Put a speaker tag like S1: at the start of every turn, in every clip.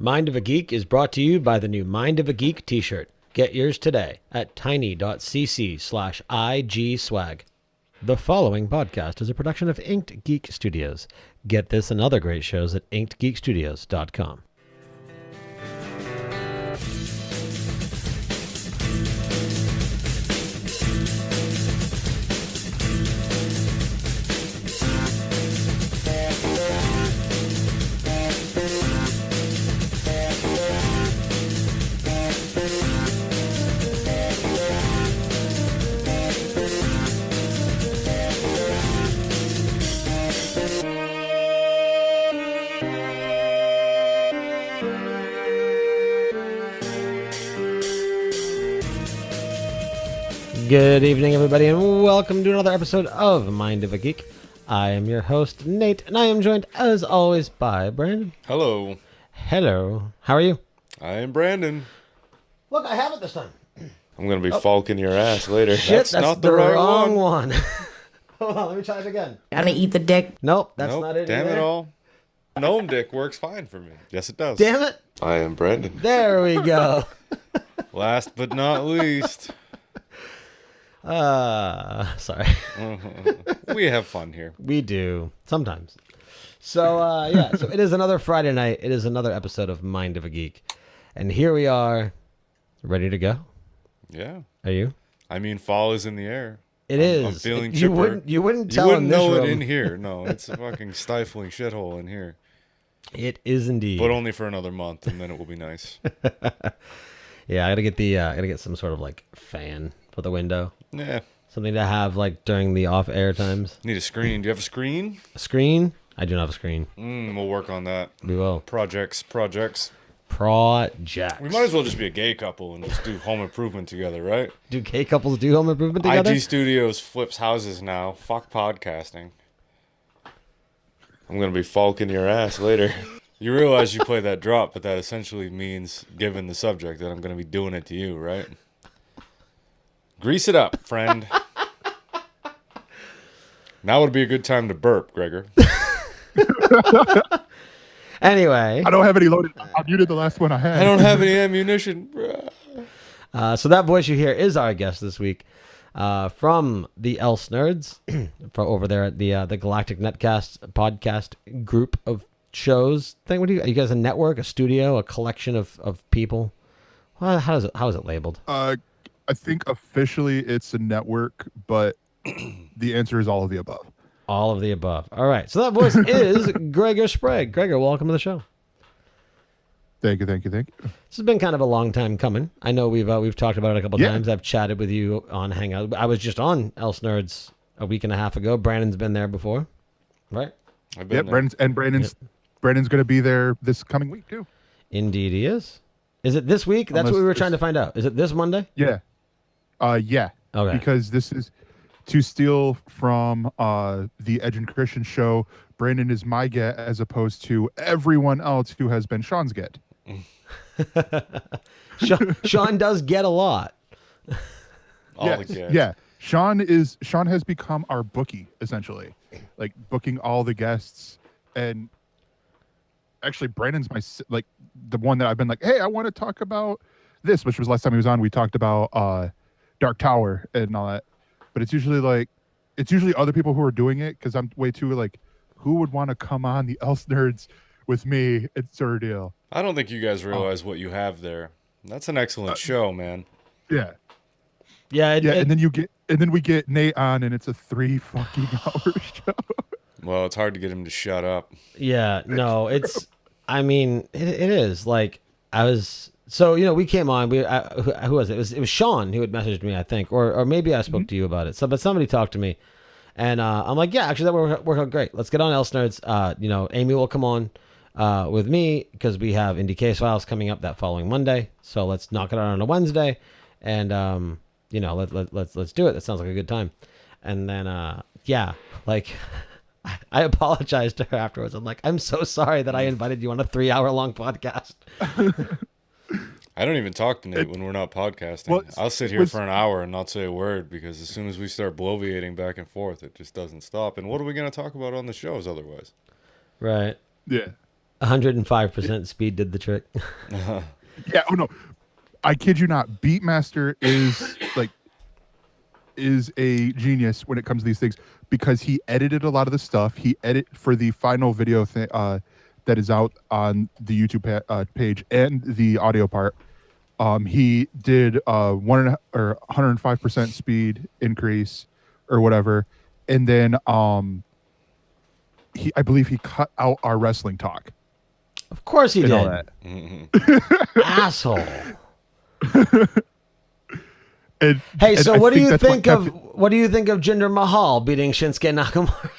S1: Mind of a Geek is brought to you by the new Mind of a Geek t-shirt. Get yours today at tiny.cc/igswag. The following podcast is a production of Inked Geek Studios. Get this and other great shows at inkedgeekstudios.com. Good evening, everybody, and welcome to another episode of Mind of a Geek. I am your host, Nate, and I am joined, as always, by Brandon.
S2: Hello.
S1: Hello. How are you?
S2: I am Brandon.
S1: Look, I have it this time.
S2: I'm going to be falking your ass later.
S1: Shit, that's
S2: not
S1: the
S2: right
S1: wrong one. Hold on, let me try it again.
S3: Gonna eat the dick.
S1: Nope, that's not it
S2: Damn
S1: either.
S2: it all. Gnome dick works fine for me. Yes, it does.
S1: Damn it.
S2: I am Brandon.
S1: There we go.
S2: Last but not least.
S1: Sorry.
S2: We have fun here.
S1: We do. Sometimes. So, so it is another Friday night. It is another episode of Mind of a Geek. And here we are, ready to go.
S2: Yeah.
S1: Are you?
S2: I mean, fall is in the air.
S1: It is.
S2: I'm feeling
S1: You
S2: chipper.
S1: wouldn't
S2: You
S1: tell
S2: wouldn't
S1: in this
S2: know
S1: room.
S2: it in here. No, it's a fucking stifling shithole in here.
S1: It is indeed.
S2: But only for another month, and then it will be nice.
S1: Yeah, I gotta get some sort of like fan for the window.
S2: Yeah.
S1: Something to have like during the off-air times.
S2: Need a screen. Do you have a screen?
S1: A screen? I do not have a screen.
S2: We'll work on that.
S1: We will.
S2: Projects.
S1: Projects.
S2: We might as well just be a gay couple and just do home improvement together, right?
S1: Do gay couples do home improvement together?
S2: IG Studios flips houses now. Fuck podcasting. I'm going to be falking your ass later. You realize you played that drop, but that essentially means, given the subject, that I'm going to be doing it to you, right? Grease it up, friend. Now would be a good time to burp, Gregor.
S1: Anyway.
S4: I don't have any loaded. I muted the last one I had.
S2: I don't have any ammunition.
S1: So that voice you hear is our guest this week from the Elsenerds, from over there at the Galactic Netcast podcast group of shows thing. What do you guys, a network, a studio, a collection of people? Well, how is it labeled?
S4: I think officially it's a network, but the answer is all of the above.
S1: All of the above. All right. So that voice is Gregor Sprague. Gregor, welcome to the show.
S4: Thank you.
S1: This has been kind of a long time coming. I know we've talked about it a couple times. I've chatted with you on Hangout. I was just on Elsenerds a week and a half ago. Brandon's been there before, right?
S2: I've been there.
S4: Brandon's going to be there this coming week too.
S1: Indeed, he is. Is it this week? That's what we were trying to find out. Is it this Monday?
S4: Yeah. Yeah.
S1: Okay.
S4: Because this is to steal from the Edge and Christian show. Brandon is my get as opposed to everyone else who has been Sean's get.
S1: Sean does get a lot.
S4: Yeah. Sean has become our bookie essentially, like booking all the guests. And actually, Brandon's the one that I've been like, hey, I want to talk about this, which was last time he was on. We talked about Dark Tower and all that, but it's usually other people who are doing it because I'm way too like, who would want to come on the Elsenerds with me? It's sort of deal.
S2: I don't think you guys realize what you have there. That's an excellent show, man.
S4: Yeah.
S1: And
S4: then we get Nate on, and it's a 3 fucking hour show.
S2: Well, it's hard to get him to shut up.
S1: Yeah, no, it is like we came on. Who was it? It was Sean who had messaged me, I think, or maybe I spoke to you about it. But somebody talked to me, and I'm like, yeah, actually that worked out great. Let's get on Elsenerds. Amy will come on with me because we have Indie Case Files coming up that following Monday. So let's knock it out on a Wednesday, and let's do it. That sounds like a good time. And then I apologized to her afterwards. I'm like, I'm so sorry that I invited you on a 3-hour-long podcast.
S2: I don't even talk to Nate when we're not podcasting.
S4: Well,
S2: I'll sit here for an hour and not say a word because as soon as we start bloviating back and forth, it just doesn't stop. And what are we going to talk about on the shows otherwise?
S1: Right.
S4: Yeah.
S1: 105% speed did the trick.
S4: Yeah. Oh no, I kid you not. Beatmaster is a genius when it comes to these things because he edited a lot of the stuff. He edit for the final video thing that is out on the YouTube page and the audio part. He did 105% speed increase or whatever, and then I believe he cut out our wrestling talk.
S1: Of course he
S4: and
S1: did.
S4: all that.
S1: Asshole.
S4: And
S1: So
S4: I
S1: what do you think
S4: that's
S1: of what do you think of Jinder Mahal beating Shinsuke Nakamura?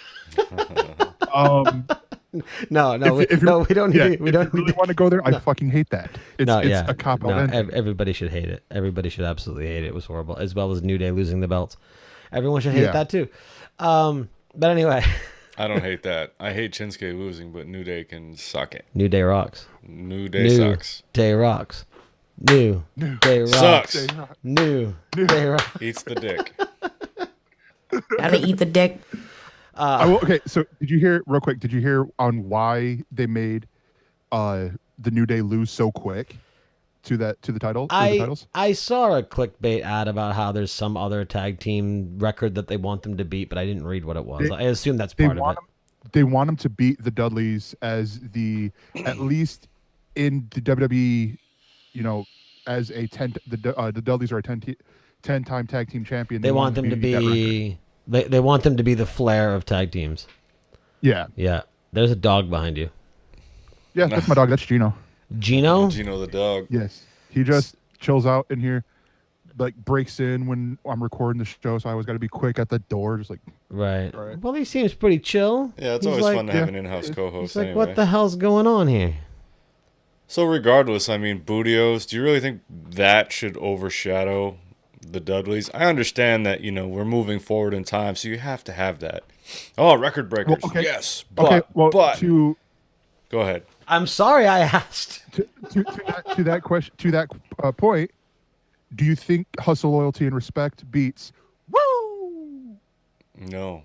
S1: No, we don't need.
S4: If
S1: We don't
S4: you really
S1: need.
S4: want to go there. I fucking hate that. It's a cop out.
S1: Everybody should hate it. Everybody should absolutely hate it. It was horrible, as well as New Day losing the belts. Everyone should hate that too. But anyway,
S2: I don't hate that. I hate Shinsuke losing, but New Day can suck it.
S1: New Day rocks.
S2: New Day sucks.
S1: Day rocks. New Day rocks.
S2: Sucks.
S1: New Day rocks.
S2: Eats the dick.
S3: Gotta eat the dick.
S4: Okay, so did you hear real quick? Did you hear on why they made the New Day lose so quick to the title? The titles?
S1: I saw a clickbait ad about how there's some other tag team record that they want them to beat, but I didn't read what it was. I assume that's part of it.
S4: They want them to beat the Dudleys as at least in the WWE, as a 10. The Dudleys are a 10-time tag team champion.
S1: They want them to be. They want them to be the Flair of tag teams.
S4: Yeah.
S1: Yeah. There's a dog behind you.
S4: Yeah, that's my dog. That's Gino.
S1: Gino?
S2: Gino the dog.
S4: Yes. He just chills out in here, like breaks in when I'm recording the show, so I always got to be quick at the door, just like.
S1: Right. Well, he seems pretty chill.
S2: Yeah, it's always fun to have an in-house co-host.
S1: He's like,
S2: anyway.
S1: what the hell's going on here?
S2: So regardless, I mean, Bootios, do you really think that should overshadow the Dudleys? I understand that, we're moving forward in time, so you have to have that. Oh, record breakers.
S4: Well, okay.
S2: Yes. But
S4: go
S2: ahead.
S1: I'm sorry I asked.
S4: To that question, to that point, do you think hustle, loyalty, and respect beats woo?
S2: No.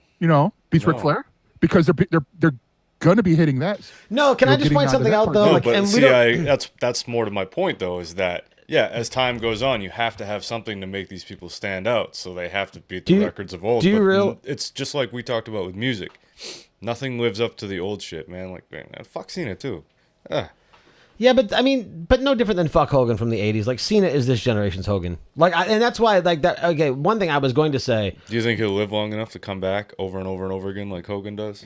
S4: Beats Ric Flair? Because they're gonna be hitting that.
S1: No, can I just point something out though?
S2: No, but that's more to my point though, is that as time goes on, you have to have something to make these people stand out. So they have to beat the records of old. It's just like we talked about with music. Nothing lives up to the old shit, man. Like, man, fuck Cena too.
S1: Yeah, but no different than fuck Hogan from the 80s. Like, Cena is this generation's Hogan. And that's why, like, that. Okay, one thing I was going to say.
S2: Do you think he'll live long enough to come back over and over and over again like Hogan does?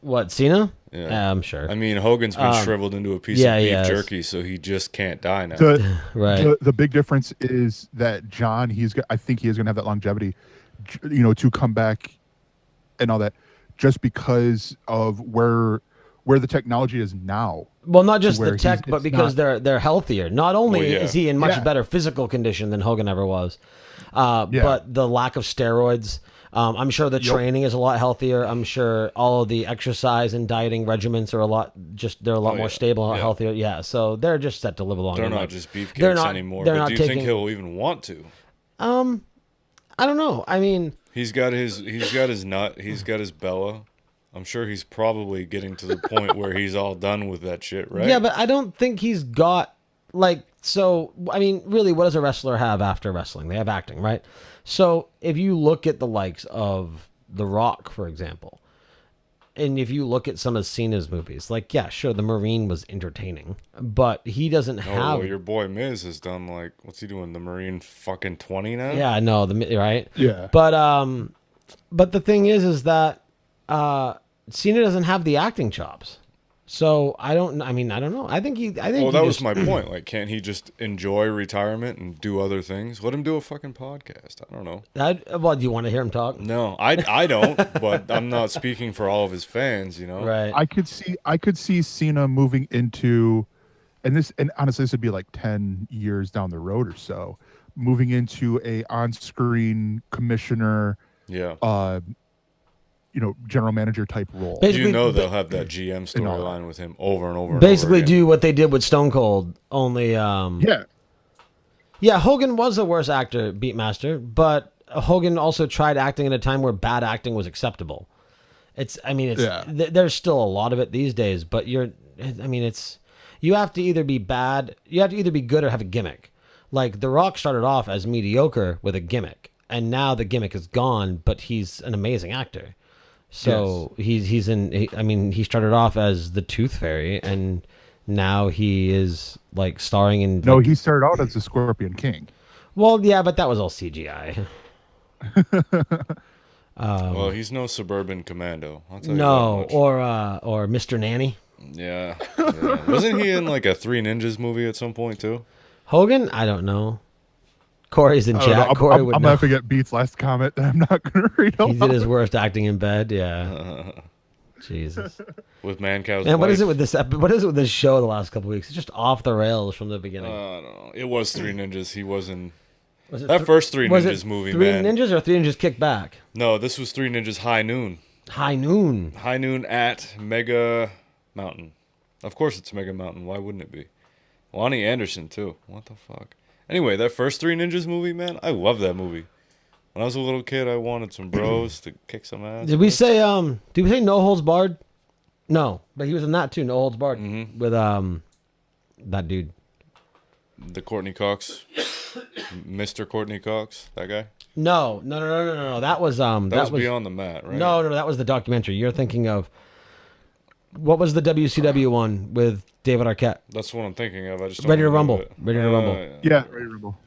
S1: What, Cena?
S2: Yeah,
S1: I'm sure.
S2: I mean, Hogan's been shriveled into a piece of beef jerky, so he just can't die now.
S4: The big difference is that John, I think he is going to have that longevity, to come back and all that, just because of where the technology is now.
S1: Well, not just the tech, but because they're healthier. Not only is he in much better physical condition than Hogan ever was, but the lack of steroids. I'm sure the training is a lot healthier. I'm sure all of the exercise and dieting regimens are a lot more stable, a lot healthier. Yeah, so they're just set to live a longer life.
S2: They're not just beefcakes anymore. But do you think he'll even want to?
S1: I don't know. I mean,
S2: he's got his nut. He's got his Bella. I'm sure he's probably getting to the point where he's all done with that shit, right?
S1: Yeah, but I don't think he's got really, what does a wrestler have after wrestling? They have acting, right? So if you look at the likes of The Rock, for example, and if you look at some of Cena's movies, like, yeah, sure, The Marine was entertaining, but he doesn't have...
S2: Oh, your boy Miz has done, like, what's he doing, The Marine fucking 20 now?
S1: Yeah, I know, right?
S4: Yeah.
S1: But the thing is that Cena doesn't have the acting chops. So I don't know. I think
S2: that was my point. Like, can't he just enjoy retirement and do other things? Let him do a fucking podcast. I don't know.
S1: Well, do you want to hear him talk?
S2: No, I don't. But I'm not speaking for all of his fans.
S1: Right.
S4: I could see Cena moving into, and honestly, this would be like 10 years down the road or so, moving into a on-screen commissioner.
S2: Yeah.
S4: General manager type role.
S1: Basically,
S2: they'll have that GM storyline with him over and over.
S1: Basically, do what they did with Stone Cold. Only, yeah, Hogan was a worse actor, Beatmaster, but Hogan also tried acting at a time where bad acting was acceptable. There's still a lot of it these days, but I mean, it's you have to either be bad, you have to either be good or have a gimmick. Like The Rock started off as mediocre with a gimmick, and now the gimmick is gone, but he's an amazing actor. So he started off as the Tooth Fairy, and now he is like starring in.
S4: No, he started out as the Scorpion King.
S1: Well, yeah, but that was all CGI.
S2: Well, he's no suburban commando. I'll tell you
S1: No,
S2: that much.
S1: or Mr. Nanny.
S2: Yeah. Wasn't he in like a Three Ninjas movie at some point too?
S1: Hogan? I don't know. Corey's in chat.
S4: I'm
S1: Corey would
S4: gonna
S1: know.
S4: have to get Beat's last comment that I'm not gonna read.
S1: He did his worst acting in bed. Yeah. Jesus.
S2: With Mancow's
S1: And what
S2: wife.
S1: is it with this? What is it with this show the last couple of weeks? It's just off the rails from the beginning.
S2: I don't know. It was Three Ninjas. He was in
S1: Was it
S2: that first Three
S1: was
S2: Ninjas
S1: it
S2: movie,
S1: Three
S2: man.
S1: Ninjas or Three Ninjas Kick Back?
S2: No, this was Three Ninjas High Noon.
S1: High Noon.
S2: High Noon at Mega Mountain. Of course it's Mega Mountain. Why wouldn't it be? Lonnie Anderson, too. What the fuck? Anyway, that first Three Ninjas movie, man, I love that movie. When I was a little kid, I wanted some bros to kick some ass.
S1: Did we say No Holds Barred? No, but he was in that too, No Holds Barred, with that dude.
S2: The Courtney Cox. Mr. Courtney Cox, that guy?
S1: No. That was
S2: That was Beyond the Mat, right?
S1: No, that was the documentary. You're thinking of what was the WCW one with David Arquette?
S2: That's what I'm thinking of. I just don't
S1: Ready to
S2: remember
S1: Rumble.
S2: it.
S1: Ready to Rumble.
S4: Yeah, Ready to Rumble.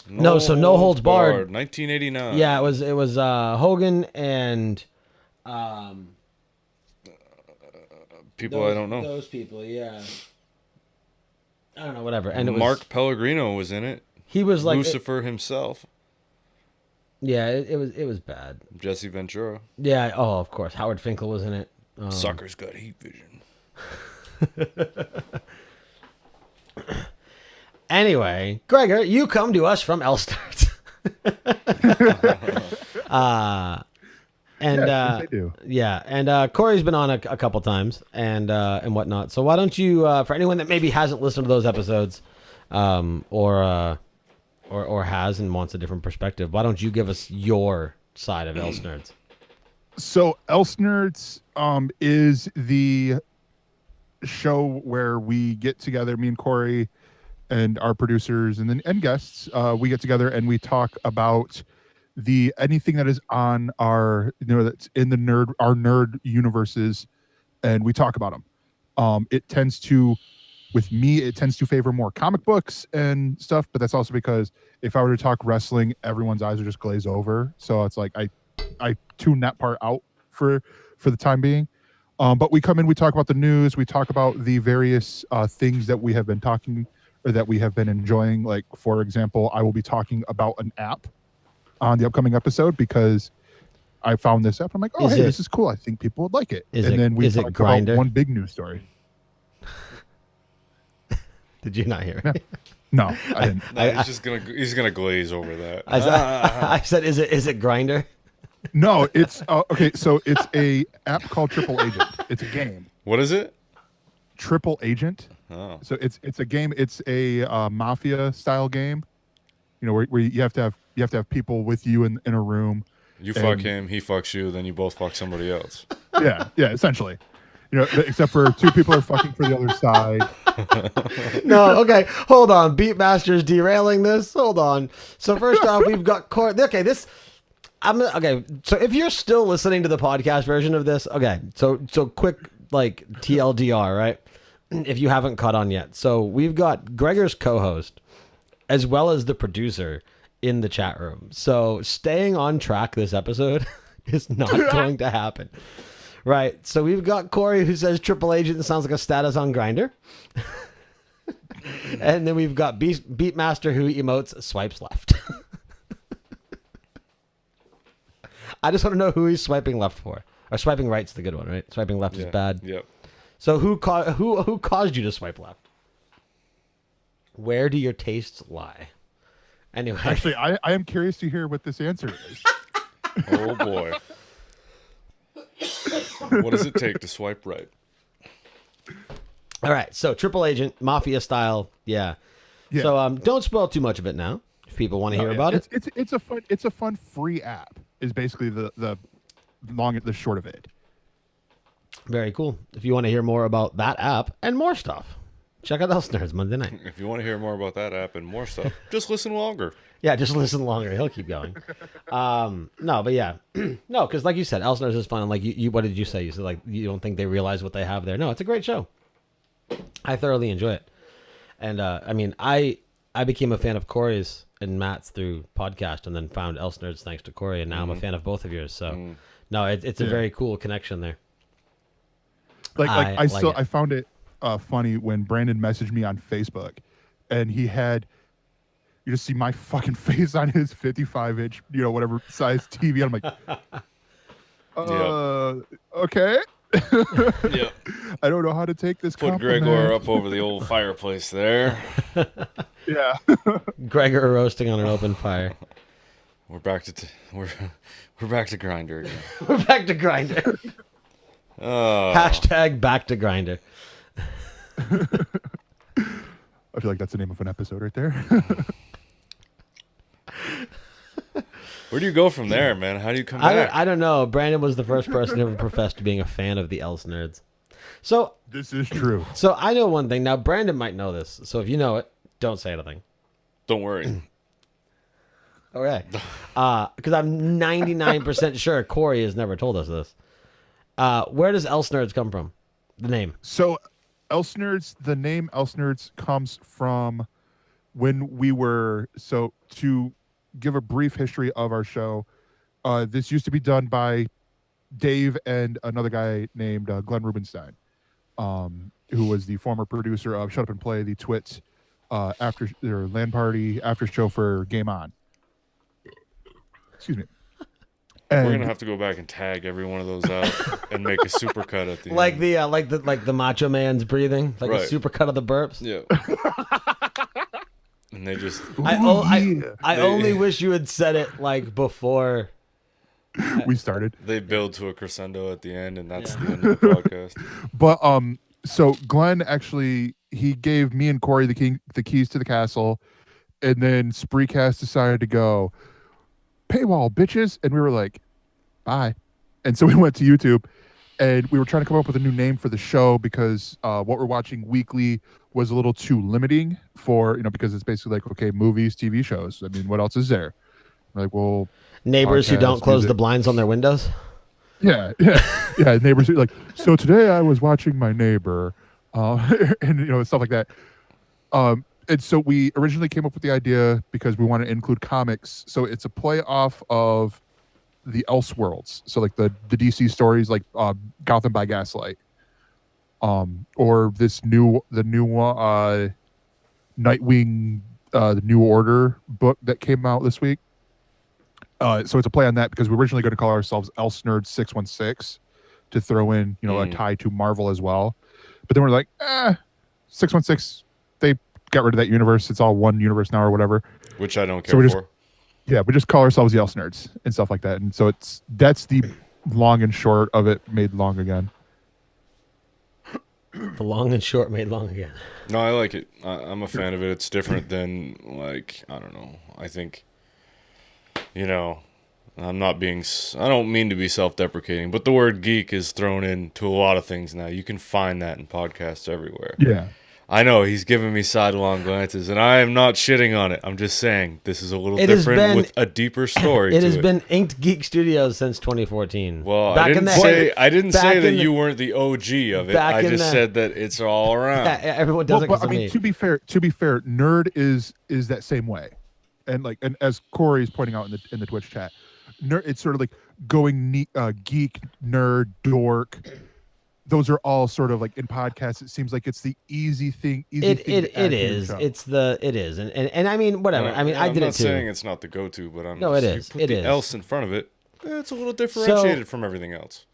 S1: No, so No Holds Barred.
S2: 1989.
S1: Yeah, it was Hogan and
S2: People I don't know.
S1: Those people, yeah. I don't know, whatever. And it was
S2: Mark Pellegrino was in it.
S1: He was like
S2: Lucifer himself.
S1: Yeah, it was bad.
S2: Jesse Ventura.
S1: Yeah, oh, of course. Howard Finkel was in it.
S2: Sucker's got heat vision.
S1: Anyway, Gregor, you come to us from Elsenerds.
S4: I do.
S1: Yeah, and Corey's been on a couple times and whatnot. So why don't you, for anyone that maybe hasn't listened to those episodes, or has and wants a different perspective, why don't you give us your side of Elsenerds?
S4: So Elsenerds is the show where we get together, me and Corey and our producers and guests, we get together and we talk about anything that is on our, that's in our nerd universes, and we talk about them. With me, it tends to favor more comic books and stuff, but that's also because if I were to talk wrestling, everyone's eyes would just glaze over. So it's like I tune that part out for the time being. But we come in, we talk about the news, we talk about the various things that we have been talking or that we have been enjoying. Like, for example, I will be talking about an app on the upcoming episode because I found this app. I'm like, this is cool. I think people would like it. Then we talk about one big news story.
S1: Did you not hear me?
S4: No, I didn't.
S2: No, he's gonna glaze over that.
S1: I said, is it Grindr?
S4: No, it's okay. So it's a app called Triple Agent. It's a game.
S2: What is it?
S4: Triple Agent.
S2: Oh.
S4: So it's a game. It's a mafia style game. Where you have to have people with you in a room.
S2: You fuck him, he fucks you, then you both fuck somebody else.
S4: Yeah, essentially. Except for two people are fucking for the other side.
S1: No, okay, hold on. Beatmaster's derailing this. Hold on. So first off, we've got okay. So if you're still listening to the podcast version of this, okay. So quick like TLDR, right? If you haven't caught on yet, so we've got Gregor's co-host as well as the producer in the chat room. So staying on track this episode is not going to happen. Right, so we've got Corey who says Triple Agent sounds like a status on Grindr. And then we've got Beatmaster who emotes swipes left. I just want to know who he's swiping left for. Or swiping right's the good one, right? Swiping left is bad.
S2: Yep.
S1: So who caused you to swipe left? Where do your tastes lie? Anyway.
S4: Actually, I am curious to hear what this answer is.
S2: Oh boy. What does it take to swipe right?
S1: All right, so Triple Agent, Mafia style, yeah. So don't spoil too much of it now. If people want to hear about it,
S4: it's a fun free app. Is basically the short of it.
S1: Very cool. If you want to hear more about that app and more stuff, check out Elsenerds Monday night.
S2: If you want to hear more about that app and more stuff, just listen longer.
S1: Yeah, just listen longer. He'll keep going. No, but yeah. No, because like you said, Elsenerds is fun. And like you, what did you say? You said like you don't think they realize what they have there. No, it's a great show. I thoroughly enjoy it. And I mean, I became a fan of Corey's and Matt's through podcast, and then found Elsenerds thanks to Corey, and now I'm a fan of both of yours. So no, it's a very cool connection there.
S4: I found it funny when Brandon messaged me on Facebook, and he had, you just see my fucking face on his 55-inch, whatever size TV. I'm like, okay.
S2: Yeah.
S4: I don't know how to take this.
S2: Put
S4: compliment.
S2: Gregor up over the old fireplace there.
S4: Yeah.
S1: Gregor roasting on an open fire.
S2: We're back to we're back to Grindr again.
S1: We're back to Grindr. Hashtag back to Grindr.
S4: I feel like that's the name of an episode right there.
S2: Where do you go from there, man? How do you come back?
S1: I don't know. Brandon was the first person to ever profess to being a fan of the Elsenerds. So
S4: this is true.
S1: So I know one thing. Now, Brandon might know this. So if you know it, don't say anything.
S2: Don't worry.
S1: Okay. Because I'm 99% sure Corey has never told us this. Where does Elsenerds come from? The name.
S4: So Elsenerds, the name Elsenerds comes from when we were, so to give a brief history of our show, this used to be done by Dave and another guy named Glenn Rubenstein, who was the former producer of Shut Up and Play, the Twit after their LAN party after show for Game On. Excuse me. And
S2: we're gonna have to go back and tag every one of those out and make a supercut at the
S1: like
S2: end.
S1: like the Macho Man's breathing, like a supercut of the burps.
S2: Yeah. And they just.
S1: I only wish you had said it like before
S4: we started.
S2: They build to a crescendo at the end, and that's the end of the podcast.
S4: But so Glenn actually, he gave me and Corey the keys to the castle, and then Spreecast decided to go paywall, bitches, and we were like, bye. And so we went to YouTube, and we were trying to come up with a new name for the show because what we're watching weekly was a little too limiting for, because it's basically like, okay, movies, TV shows. I mean, what else is there? We're like, well,
S1: neighbors who don't close the blinds on their windows.
S4: Yeah. Neighbors who, like, so today I was watching my neighbor, and stuff like that. And so we originally came up with the idea because we want to include comics. So it's a play off of the Elseworlds. So like the DC stories, like Gotham by Gaslight, or the new Nightwing, the New Order book that came out this week. So it's a play on that because we're originally going to call ourselves Elsenerds 616 to throw in, a tie to Marvel as well. But then we're like, 616, they got rid of that universe. It's all one universe now or whatever.
S2: Which I don't care for.
S4: Yeah, we just call ourselves the Elsenerds and stuff like that. And so that's the long and short of it made long again.
S1: The long and short made long again.
S2: No, I like it. I'm a fan of it. It's different than, like, I don't know. I think, I don't mean to be self-deprecating, but the word geek is thrown into a lot of things now. You can find that in podcasts everywhere.
S4: Yeah.
S2: I know he's giving me sidelong glances, and I am not shitting on it. I'm just saying this is a little different with a deeper story.
S1: It has been Inked Geek Studios since 2014.
S2: Well, I didn't say that you weren't the OG of it. I just said that it's all around.
S1: Yeah, everyone does it.
S4: But I mean, to be fair, nerd is that same way, and as Corey's pointing out in the Twitch chat, nerd, it's sort of like going geek, nerd, dork. Those are all sort of like in podcasts. It seems like it's the easy thing.
S1: It is. And I mean, whatever. I mean, I did it too.
S2: I'm not saying it's not the go-to, but
S1: it is.
S2: Put the else in front of it. It's a little differentiated from everything else.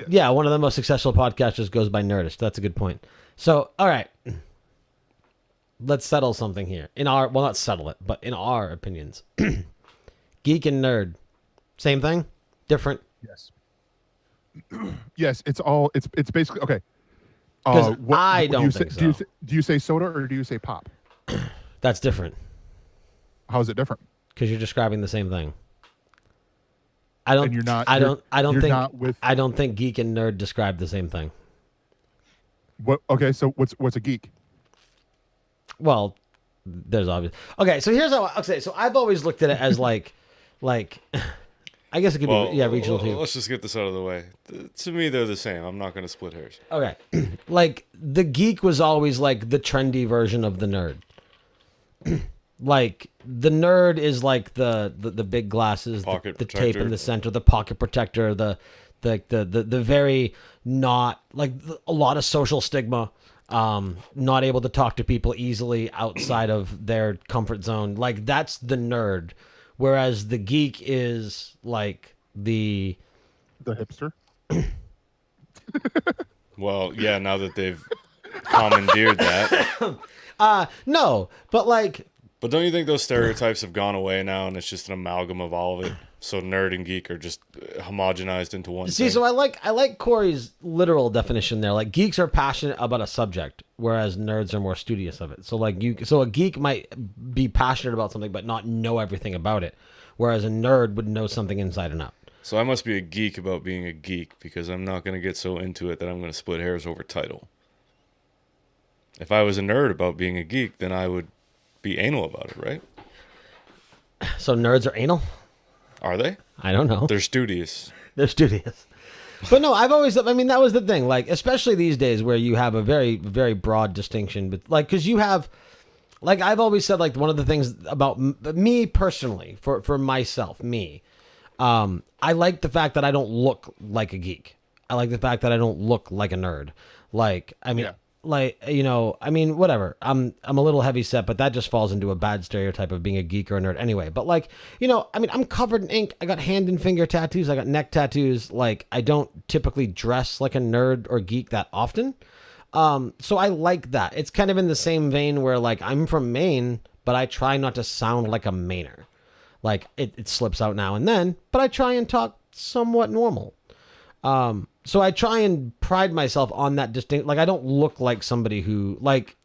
S1: Yeah, one of the most successful podcasters goes by Nerdish. That's a good point. So, all right, let's settle something here. Not settle it, but in our opinions, geek and nerd, same thing, different.
S4: Yes. Yes, it's basically okay.
S1: Because I don't think so.
S4: Do you say soda or do you say pop?
S1: That's different.
S4: How is it different?
S1: Because you're describing the same thing. I don't.
S4: And you're not.
S1: I don't. I don't
S4: you're
S1: think.
S4: Not with,
S1: I don't think geek and nerd describe the same thing.
S4: What? Okay, so what's a geek?
S1: Well, there's obvious. Okay, so here's how. Okay, so I've always looked at it as like, I guess it could be regional too.
S2: Let's just get this out of the way. To me, they're the same. I'm not going to split hairs.
S1: Okay, like the geek was always like the trendy version of the nerd. Like the nerd is like the big glasses, the tape in the center, the pocket protector, the very not like a lot of social stigma, not able to talk to people easily outside of their comfort zone. Like that's the nerd, whereas the geek is like the
S4: hipster.
S2: Well, yeah, now that they've commandeered that.
S1: No, but like.
S2: But don't you think those stereotypes have gone away now, and it's just an amalgam of all of it? So nerd and geek are just homogenized into one.
S1: See,
S2: thing.
S1: so I like Corey's literal definition there. Like geeks are passionate about a subject, whereas nerds are more studious of it. So so a geek might be passionate about something but not know everything about it, whereas a nerd would know something inside and out.
S2: So I must be a geek about being a geek because I'm not going to get so into it that I'm going to split hairs over title. If I was a nerd about being a geek, then I would be anal about it, right?
S1: So nerds are anal?
S2: Are they?
S1: I don't know.
S2: They're studious.
S1: They're studious. But no, I mean, that was the thing. Like, especially these days where you have a very, very broad distinction. But like, because you have, like, I've always said, like, one of the things about me personally, for myself, I like the fact that I don't look like a geek. I like the fact that I don't look like a nerd. Like, I mean, like, you know, I mean, whatever. I'm a little heavy set, but that just falls into a bad stereotype of being a geek or a nerd anyway. But like, you know, I mean, I'm covered in ink. I got hand and finger tattoos. I got neck tattoos. Like, I don't typically dress like a nerd or geek that often. So I like that. It's kind of in the same vein where like I'm from Maine, but I try not to sound like a Mainer. Like it slips out now and then, but I try and talk somewhat normal. So I try and pride myself on that distinct, like I don't look like somebody who, like,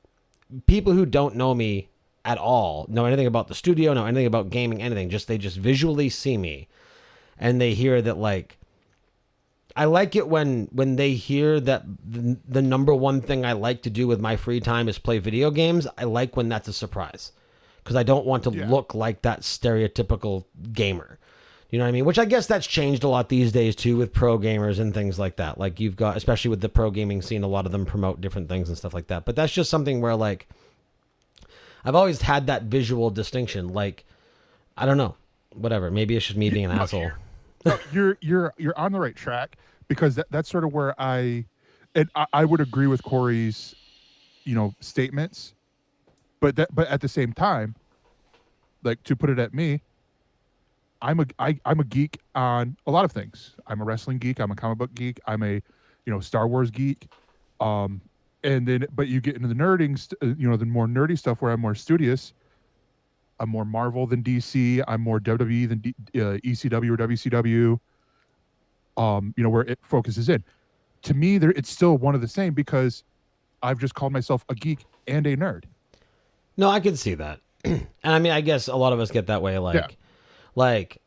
S1: people who don't know me at all, know anything about the studio, know anything about gaming, anything, they just visually see me and they hear that, like, I like it when they hear that the number one thing I like to do with my free time is play video games. I like when that's a surprise because I don't want to look like that stereotypical gamer. You know what I mean? Which I guess that's changed a lot these days too with pro gamers and things like that. Like you've got, especially with the pro gaming scene, a lot of them promote different things and stuff like that. But that's just something where like, I've always had that visual distinction. Like, I don't know, whatever. Maybe it's just me being an asshole.
S4: You're on the right track because that's sort of where I would agree with Corey's, you know, statements. But at the same time, like to put it at me, I'm a geek on a lot of things. I'm a wrestling geek. I'm a comic book geek. I'm a, you know, Star Wars geek. And then, but you get into the nerding, you know, the more nerdy stuff where I'm more studious. I'm more Marvel than DC. I'm more WWE than ECW or WCW. You know, where it focuses in. To me, it's still one of the same because I've just called myself a geek and a nerd.
S1: No, I can see that. And I mean, I guess a lot of us get that way. Like,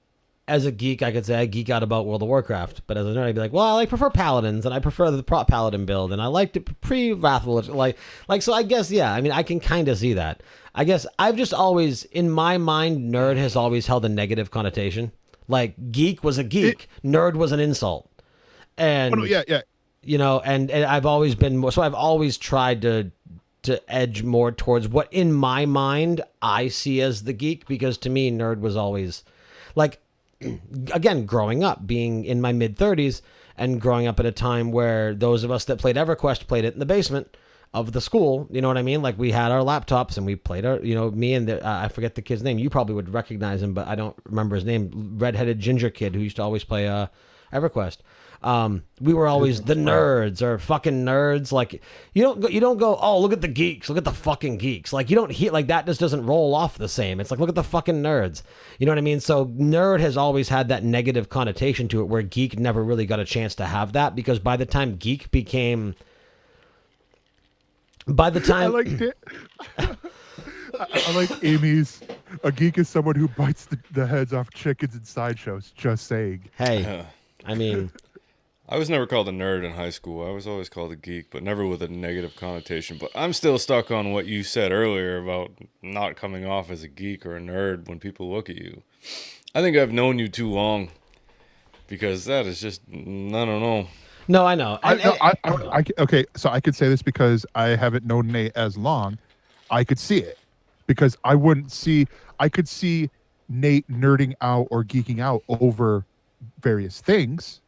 S1: as a geek, I could say I geek out about World of Warcraft, but as a nerd, I'd be like, well, I prefer paladins, and I prefer the prop paladin build, and I like the pre-Wrathful, like. So I guess, yeah, I mean, I can kind of see that. I guess I've just always, in my mind, nerd has always held a negative connotation. Like, geek was a geek, nerd was an insult, and you know, and I've always been more. So I've always tried to edge more towards what, in my mind, I see as the geek, because to me, nerd was always. Like, again, growing up, being in my mid-30s and growing up at a time where those of us that played EverQuest played it in the basement of the school, you know what I mean? Like, we had our laptops and we played our, you know, me and I forget the kid's name. You probably would recognize him, but I don't remember his name. Redheaded ginger kid who used to always play EverQuest. We were always the nerds or fucking nerds. Like, you don't go, oh, look at the geeks, look at the fucking geeks. Like, you don't hear, like, that just doesn't roll off the same. It's like, look at the fucking nerds. You know what I mean? So nerd has always had that negative connotation to it, where geek never really got a chance to have that, because by the time geek became, I like Amy's
S4: A geek is someone who bites the heads off chickens in sideshows. Just saying.
S1: Hey, I mean,
S2: I was never called a nerd in high school. I was always called a geek, but never with a negative connotation. But I'm still stuck on what you said earlier about not coming off as a geek or a nerd when people look at you. I think I've known you too long, because that is just, I don't know.
S1: No, I know.
S4: Okay, so I could say this because I haven't known Nate as long. I could see it because I could see Nate nerding out or geeking out over various things.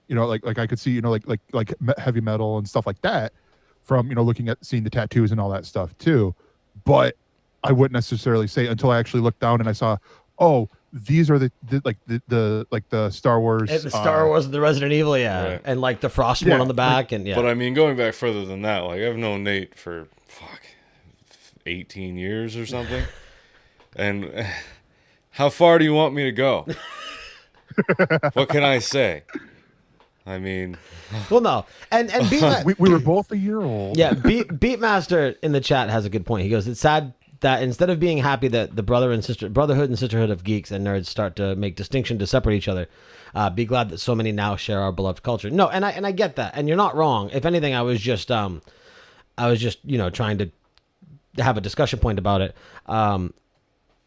S4: Like I could see, like heavy metal and stuff like that from, seeing the tattoos and all that stuff too. But I wouldn't necessarily say until I actually looked down and I saw, oh, these are the Star Wars.
S1: The Star Wars and the Resident Evil, yeah. Right. And like the Frost one on the back. And yeah.
S2: But I mean, going back further than that, like I've known Nate for 18 years or something. And how far do you want me to go? What can I say? I mean,
S1: well, no, and
S4: we were both a year old.
S1: Yeah, Beatmaster in the chat has a good point. He goes, "It's sad that instead of being happy that the brotherhood and sisterhood of geeks and nerds start to make distinction to separate each other, be glad that so many now share our beloved culture." No, and I get that, and you're not wrong. If anything, I was just trying to have a discussion point about it.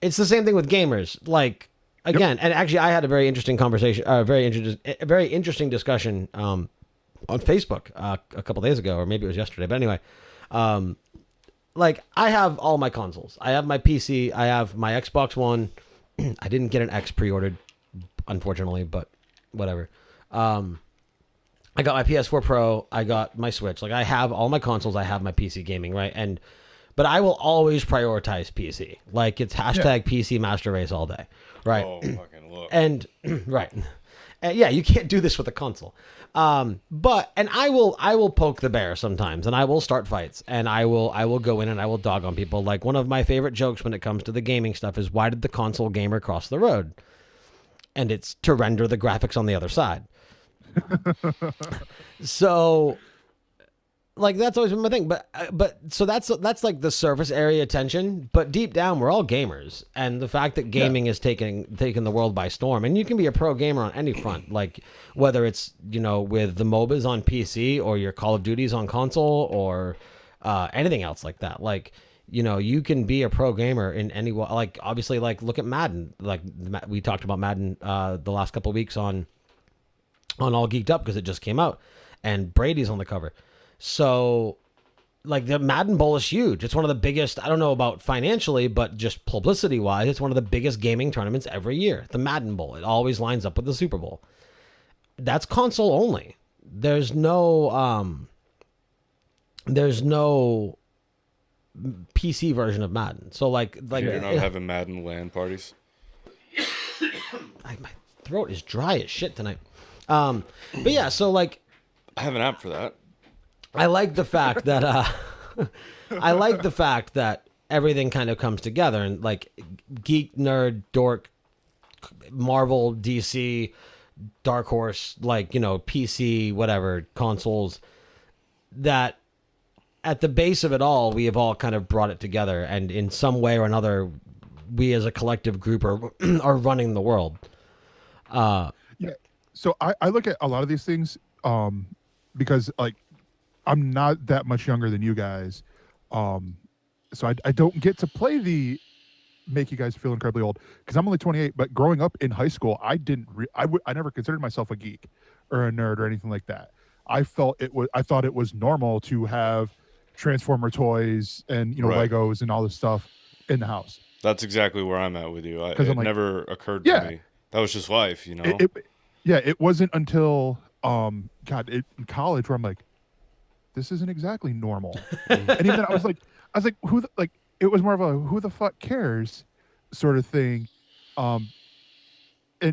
S1: It's the same thing with gamers, like. Again, and actually, I had a very interesting conversation, a very interesting discussion on Facebook a couple days ago, or maybe it was yesterday. But anyway, like I have all my consoles. I have my PC. I have my Xbox One. I didn't get an X pre-ordered, unfortunately, but whatever. I got my PS4 Pro. I got my Switch. Like I have all my consoles. I have my PC gaming, right? But I will always prioritize PC. Like it's hashtag PC Master Race all day. Right.
S2: Oh, fucking look.
S1: And right. And yeah, you can't do this with a console. But I will poke the bear sometimes, and I will start fights, and I will go in and I will dog on people. Like one of my favorite jokes when it comes to the gaming stuff is, why did the console gamer cross the road? And it's to render the graphics on the other side. So like that's always been my thing, but so that's like the surface area attention, but deep down we're all gamers, and the fact that gaming is taking the world by storm, and you can be a pro gamer on any front, like whether it's with the MOBAs on PC or your Call of Duties on console or anything else like that. Like you can be a pro gamer in any way. Like obviously, like look at Madden. Like we talked about Madden the last couple of weeks on All Geeked Up because it just came out, and Brady's on the cover. So, like, the Madden Bowl is huge. It's one of the biggest, I don't know about financially, but just publicity-wise, it's one of the biggest gaming tournaments every year. The Madden Bowl. It always lines up with the Super Bowl. That's console only. There's no PC version of Madden. So, like
S2: you're not having Madden LAN parties?
S1: My throat is dry as shit tonight. But yeah, so, like...
S2: I have an app for that.
S1: I like the fact that everything kind of comes together, and like geek, nerd, dork, Marvel, DC, Dark Horse, like PC, whatever, consoles, that at the base of it all, we have all kind of brought it together, and in some way or another, we as a collective group are running the world.
S4: Yeah. So I look at a lot of these things because like I'm not that much younger than you guys. So I don't get to play the make you guys feel incredibly old because I'm only 28, but growing up in high school, I never considered myself a geek or a nerd or anything like that. I thought it was normal to have Transformer toys and Legos and all this stuff in the house.
S2: That's exactly where I'm at with you. It never occurred to me. That was just life,
S4: It wasn't until in college where I'm like, this isn't exactly normal. And even then I was like, it was more of a who the fuck cares sort of thing. And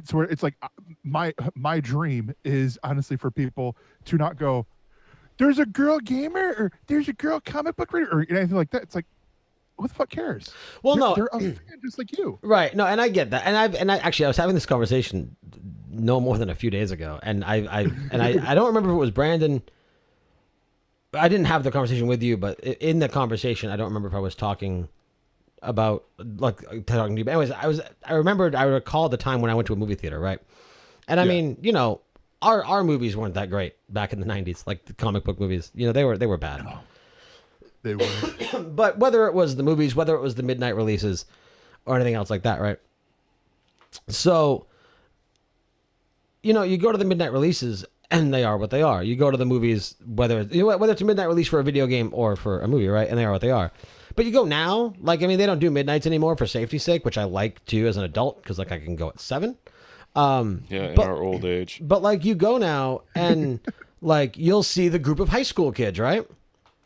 S4: so it's like my dream is honestly for people to not go, there's a girl gamer or there's a girl comic book reader or anything like that. It's like, who the fuck cares?
S1: Well,
S4: they're a fan just like you.
S1: Right. No, and I get that. And I actually, I was having this conversation no more than a few days ago. And I don't remember if it was Brandon. I didn't have the conversation with you, but in the conversation, I don't remember if I was talking like talking to you. But anyways, I recall the time when I went to a movie theater, right? And I mean, you know, our movies weren't that great back in the 90s, like the comic book movies. You know, they were bad.
S4: No, they were.
S1: But whether it was the movies, whether it was the midnight releases or anything else like that, right? So, you know, you go to the midnight releases and they are what they are. You go to the movies, whether it's a midnight release for a video game or for a movie, right? And they are what they are. But you go now, like, I mean, they don't do midnights anymore for safety's sake, which I like too as an adult because, like, I can go at 7.
S2: In our old age.
S1: But, like, you go now and, like, you'll see the group of high school kids, right?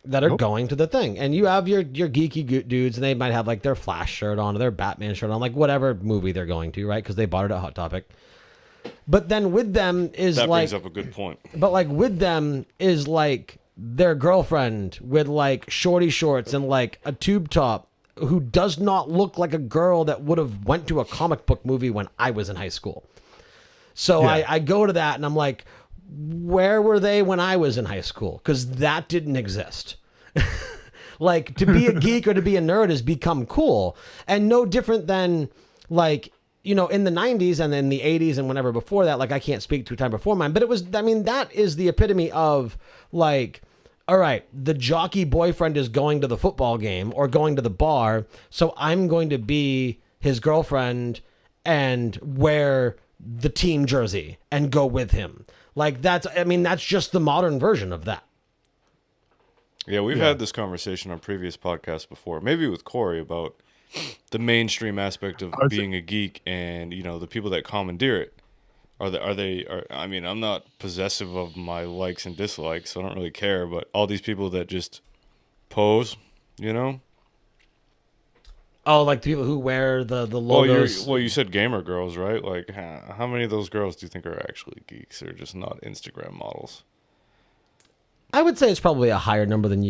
S1: That are going to the thing. And you have your geeky dudes, and they might have, like, their Flash shirt on or their Batman shirt on, like, whatever movie they're going to, right? Because they bought it at Hot Topic. But then with them is,
S2: that
S1: like...
S2: brings up a good point.
S1: But, like, with them is, like, their girlfriend with, like, shorty shorts and, like, a tube top who does not look like a girl that would have went to a comic book movie when I was in high school. So I go to that and I'm like, where were they when I was in high school? Because that didn't exist. Like, to be a geek or to be a nerd has become cool. And no different than, like, you know, in the 90s and in the 80s and whenever before that, like, I can't speak to a time before mine, but it was, I mean, that is the epitome of, like, all right, the jockey boyfriend is going to the football game or going to the bar, so I'm going to be his girlfriend and wear the team jersey and go with him. Like, that's just the modern version of that.
S2: Yeah, we've had this conversation on previous podcasts before, maybe with Corey, about the mainstream aspect of being a geek and, you know, the people that commandeer it. I mean, I'm not possessive of my likes and dislikes, so I don't really care, but all these people that just pose, you know?
S1: Oh, like the people who wear the logos.
S2: Well, you said gamer girls, right? Like, how many of those girls do you think are actually geeks? They're just not Instagram models.
S1: I would say it's probably a higher number than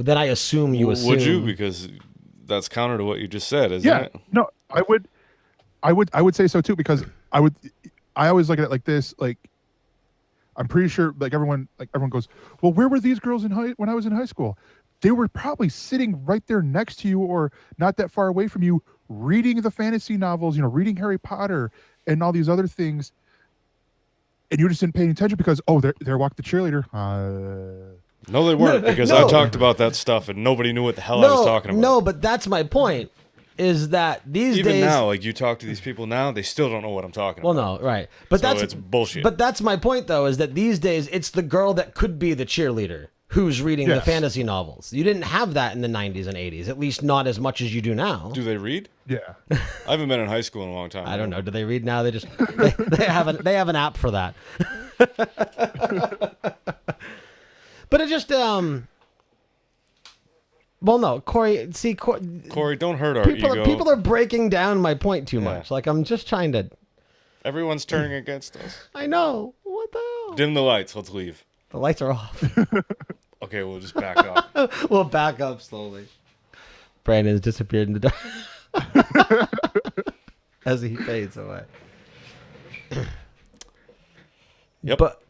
S1: I assume you assume.
S2: Would you? Because that's counter to what you just said, isn't it?
S4: No, I would say so too, because I always look at it like this, like, I'm pretty sure, like, everyone goes, well, where were these girls when I was in high school? They were probably sitting right there next to you or not that far away from you, reading the fantasy novels, you know, reading Harry Potter and all these other things. And you just didn't pay any attention because, there walked the cheerleader.
S2: No, they weren't, because I talked about that stuff and nobody knew what the hell I was talking about.
S1: No, but that's my point, is that these days...
S2: Even now, like, you talk to these people now, they still don't know what I'm talking about.
S1: Well, no, right. But
S2: so it's bullshit.
S1: But that's my point, though, is that these days, it's the girl that could be the cheerleader who's reading the fantasy novels. You didn't have that in the 90s and 80s, at least not as much as you do now.
S2: Do they read?
S4: Yeah.
S2: I haven't been in high school in a long time.
S1: I don't know. Do they read now? They just they have an app for that. But it just well, no, Corey. See,
S2: Corey, don't hurt our ego.
S1: People are breaking down my point too much. Like, I'm just trying to.
S2: Everyone's turning against us.
S1: I know. What the hell?
S2: Dim the lights. Let's leave.
S1: The lights are off.
S2: Okay, we'll just back up.
S1: We'll back up slowly. Brandon's disappeared in the dark as he fades away.
S2: Yep.
S1: But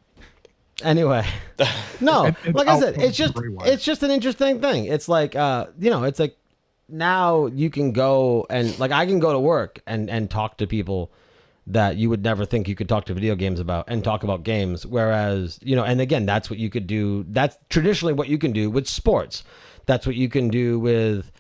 S1: anyway, no, like I said, it's just an interesting thing. It's like, you know, it's like now you can go and, like, I can go to work and talk to people that you would never think you could talk to video games about and talk about games. Whereas, you know, and again, that's what you could do. That's traditionally what you can do with sports. That's what you can do with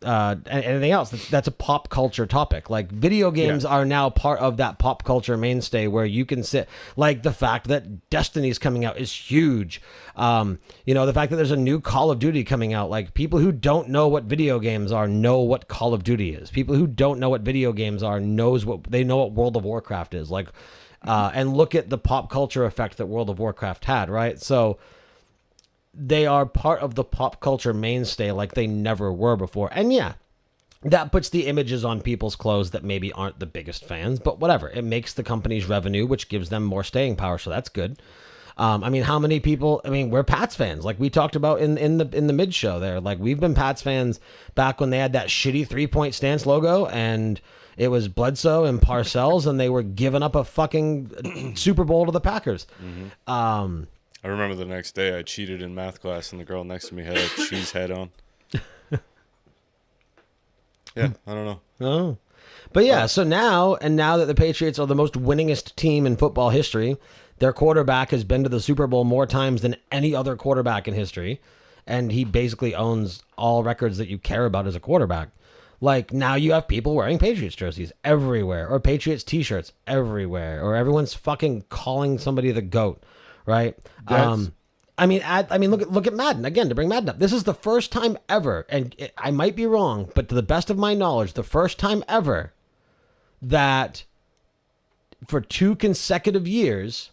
S1: anything else. That's a pop culture topic. Like, video games are now part of that pop culture mainstay where you can sit, like, the fact that Destiny's coming out is huge. You know, the fact that there's a new Call of Duty coming out, like, people who don't know what video games are know what Call of Duty is. People who don't know what video games are know what World of Warcraft is. Like, and look at the pop culture effect that World of Warcraft had, right? So they are part of the pop culture mainstay like they never were before. And yeah, that puts the images on people's clothes that maybe aren't the biggest fans, but whatever. It makes the company's revenue, which gives them more staying power, so that's good. I mean, how many people, I mean, we're Pats fans, like we talked about in the mid show there. Like, we've been Pats fans back when they had that shitty 3-point stance logo and it was Bledsoe and Parcells and they were giving up a fucking Super Bowl to the Packers.
S2: Mm-hmm. I remember the next day I cheated in math class and the girl next to me had a cheese head on. Yeah, I don't know.
S1: Oh. But yeah, so now that the Patriots are the most winningest team in football history, their quarterback has been to the Super Bowl more times than any other quarterback in history, and he basically owns all records that you care about as a quarterback. Like, now you have people wearing Patriots jerseys everywhere, or Patriots t-shirts everywhere, or everyone's fucking calling somebody the GOAT, right? I mean, look at Madden again. To bring Madden up, this is the first time ever, and I might be wrong, but to the best of my knowledge, the first time ever that for 2 consecutive years,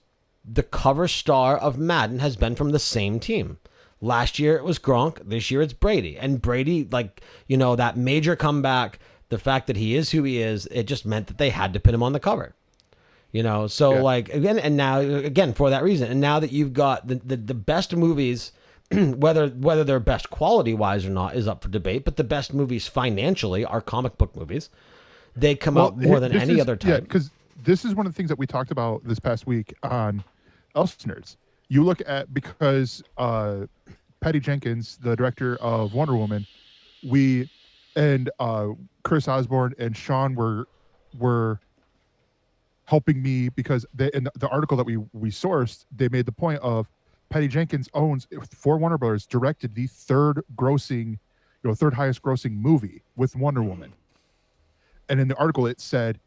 S1: the cover star of Madden has been from the same team. Last year it was Gronk. This year it's Brady. And Brady, like, you know, that major comeback, the fact that he is who he is, it just meant that they had to put him on the cover. You know, so like, again, and now, again, for that reason, and now that you've got the best movies, whether they're best quality wise or not is up for debate, but the best movies financially are comic book movies. They come out more than any other time.
S4: Yeah, because this is one of the things that we talked about this past week on Elsenerds. You look at, because Patty Jenkins, the director of Wonder Woman, and Chris Osborne and Sean were helping me, because in the article that we sourced, they made the point of Patty Jenkins owns, for Warner Brothers, directed the third highest grossing movie with Wonder Woman. And in the article it said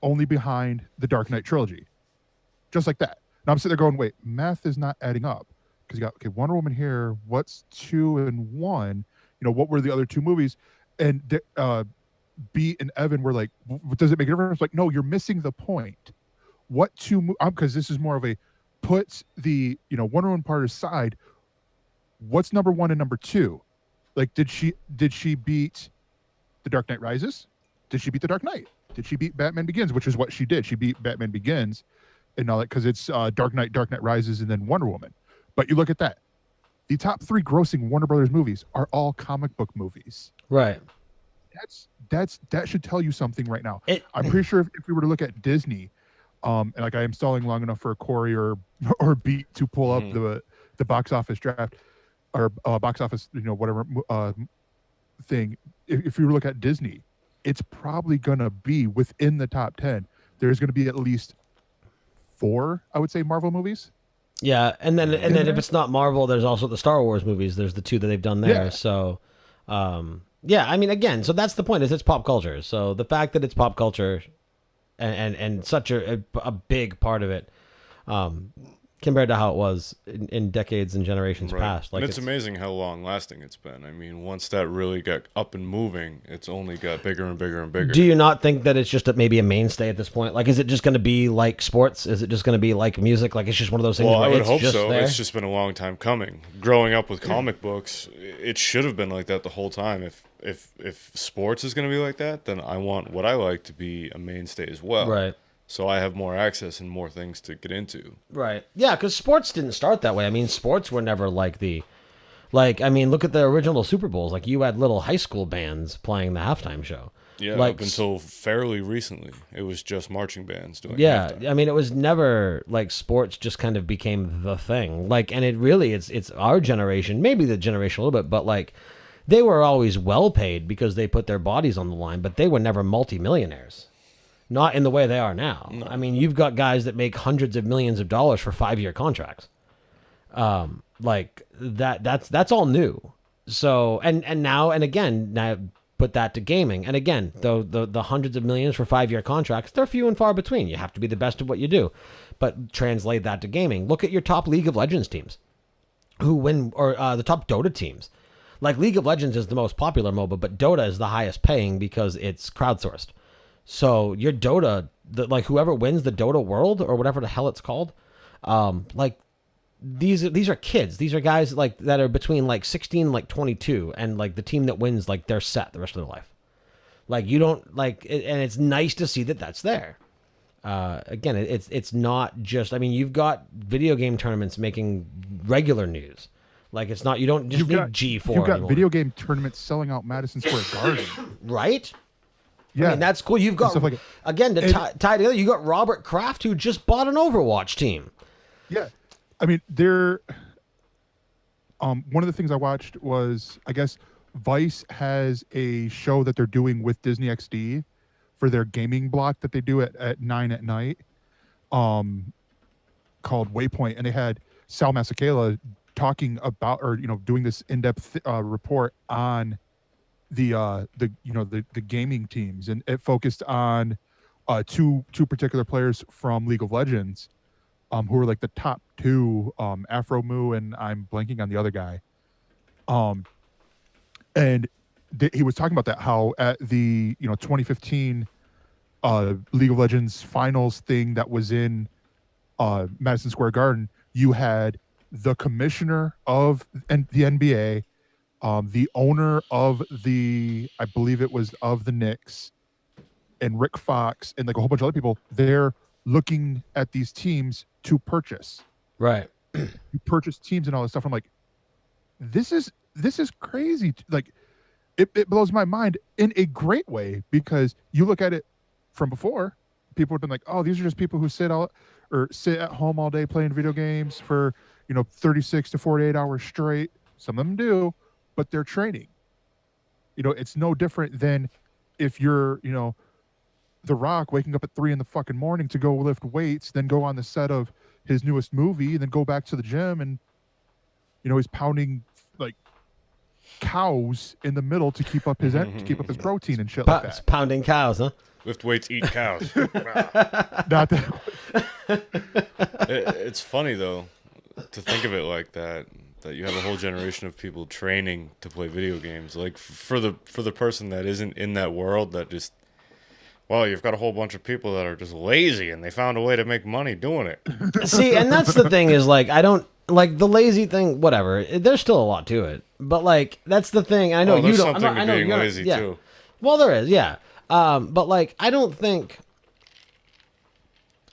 S4: only behind the Dark Knight trilogy. Just like that. Now I'm sitting there going, wait, math is not adding up. Because you got, Wonder Woman here, what's 2 and 1? You know, what were the other 2 movies? And B and Evan were like, does it make a difference? Like, no, you're missing the point. What 2 because this is more of a puts the, Wonder Woman part aside. What's number 1 and number 2? Like, did she beat The Dark Knight Rises? Did she beat The Dark Knight? Did she beat Batman Begins, which is what she did? She beat Batman Begins and all that, because it's Dark Knight Rises, and then Wonder Woman. But you look at that. The top 3 grossing Warner Brothers movies are all comic book movies.
S1: Right.
S4: That should tell you something right now. I'm pretty sure if we were to look at Disney, and like I am stalling long enough for Corey or Beat to pull up the box office draft or box office, whatever thing. If you look at Disney, it's probably gonna be within the top 10. There's gonna be at least 4, I would say, Marvel movies.
S1: Yeah, and then if it's not Marvel, there's also the Star Wars movies. There's the 2 that they've done there. Yeah. So, yeah, I mean, again, so that's the point, is it's pop culture. So the fact that it's pop culture and such a big part of it, compared to how it was in decades and generations past. Like,
S2: and it's amazing how long lasting it's been. I mean, once that really got up and moving, it's only got bigger and bigger and bigger.
S1: Do you not think that it's just maybe a mainstay at this point? Like, is it just going to be like sports? Is it just going to be like music? Like, it's just one of those things?
S2: Well,
S1: where
S2: I would
S1: it's
S2: hope
S1: just
S2: so.
S1: There?
S2: It's just been a long time coming. Growing up with comic books, it should have been like that the whole time. If sports is going to be like that, then I want what I like to be a mainstay as well.
S1: Right.
S2: So I have more access and more things to get into.
S1: Right. Yeah, because sports didn't start that way. I mean, sports were never like I mean, look at the original Super Bowls. Like, you had little high school bands playing the halftime show.
S2: Yeah,
S1: like,
S2: up until fairly recently, it was just marching bands doing
S1: halftime.
S2: Yeah,
S1: I mean, it was never, like, sports just kind of became the thing. Like, and it's our generation, maybe the generation a little bit, but, like, they were always well paid because they put their bodies on the line, but they were never multimillionaires. Not in the way they are now. No. I mean, you've got guys that make hundreds of millions of dollars for 5-year contracts. Like that's all new. So now put that to gaming. And again, the hundreds of millions for 5-year contracts, they're few and far between. You have to be the best at what you do. But translate that to gaming. Look at your top League of Legends teams who win, or the top Dota teams. Like, League of Legends is the most popular MOBA, but Dota is the highest paying because it's crowdsourced. So your Dota, like, whoever wins the Dota World or whatever the hell it's called, like, these are kids. These are guys like that are between like 16 and like 22, and like the team that wins, like, they're set the rest of their life. Like, you don't like, and it's nice to see that that's there. Again, it's not just. I mean, you've got video game tournaments making regular news. Like, it's not, you don't just need G4
S4: You've got
S1: anymore.
S4: video game tournaments selling out Madison Square Garden.
S1: Right?
S4: Yeah.
S1: I mean, that's cool. You've got, like, again, to tie together, you got Robert Kraft, who just bought an Overwatch team.
S4: Yeah. I mean, they're one of the things I watched was, I guess, Vice has a show that they're doing with Disney XD for their gaming block that they do at 9 at night, called Waypoint, and they had Sal Masekela talking about, or doing this in-depth report on the gaming teams, and it focused on two particular players from League of Legends, who were like the top two, Afro Moo, and I'm blanking on the other guy. And he was talking about that, how at the 2015 League of Legends finals thing that was in Madison Square Garden, you had the commissioner of the NBA, the owner of I believe it was of the Knicks, and Rick Fox, and like a whole bunch of other people. They're looking at these teams to purchase.
S1: Right.
S4: You purchase teams and all this stuff. I'm like, this is crazy. Like, it blows my mind in a great way, because you look at it from before, people have been like, oh, these are just people who sit at home all day playing video games for 36 to 48 hours straight. Some of them do, but they're training. It's no different than if you're The Rock waking up at 3 in the fucking morning to go lift weights, then go on the set of his newest movie, and then go back to the gym, and he's pounding like cows in the middle to keep up his protein and shit like that.
S1: Pounding cows, huh?
S2: Lift weights, eat cows.
S4: Not that.
S2: It's funny though to think of it like that you have a whole generation of people training to play video games. Like for the person that isn't in that world, that just, well, you've got a whole bunch of people that are just lazy and they found a way to make money doing it.
S1: See, and that's the thing, is like, I don't like the lazy thing, whatever. There's still a lot to it. But like, that's the thing. I know you
S2: there's
S1: don't.
S2: something to being lazy too.
S1: Well, there is, yeah. But like, I don't think.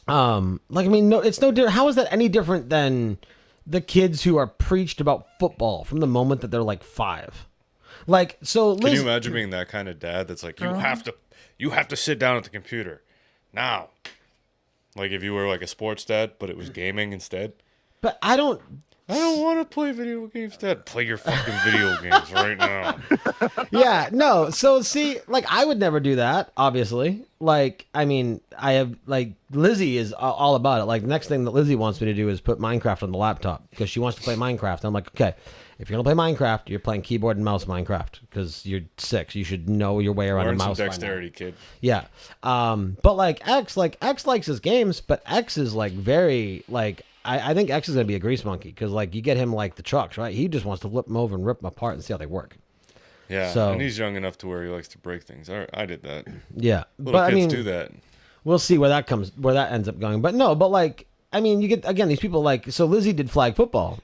S1: Like, I mean, no, it's no different. How is that any different than the kids who are preached about football from the moment that they're like 5? Like, so.
S2: Can you imagine being that kind of dad? That's like, you have to sit down at the computer now. Like if you were like a sports dad, but it was gaming instead.
S1: But I don't
S2: want to play video games, Dad. Play your fucking video games right now.
S1: Yeah, no. So see, like, I would never do that, obviously. Like, I mean, I have, like, Lizzie is all about it. Like, the next thing that Lizzie wants me to do is put Minecraft on the laptop, because she wants to play Minecraft. I'm like, okay, if you're going to play Minecraft, you're playing keyboard and mouse Minecraft, because you're 6. You should know your way around a mouse.
S2: Learn some dexterity, kid.
S1: Yeah. But, like, X likes his games, but X is, like, very, like, I think X is going to be a grease monkey, because, like, you get him like the trucks, right? He just wants to flip them over and rip them apart and see how they work.
S2: Yeah, so, and he's young enough to where he likes to break things. I did that.
S1: Yeah.
S2: Little kids do that.
S1: We'll see where that ends up going. But no, but, like, I mean, you get, again, these people, like, so Lizzie did flag football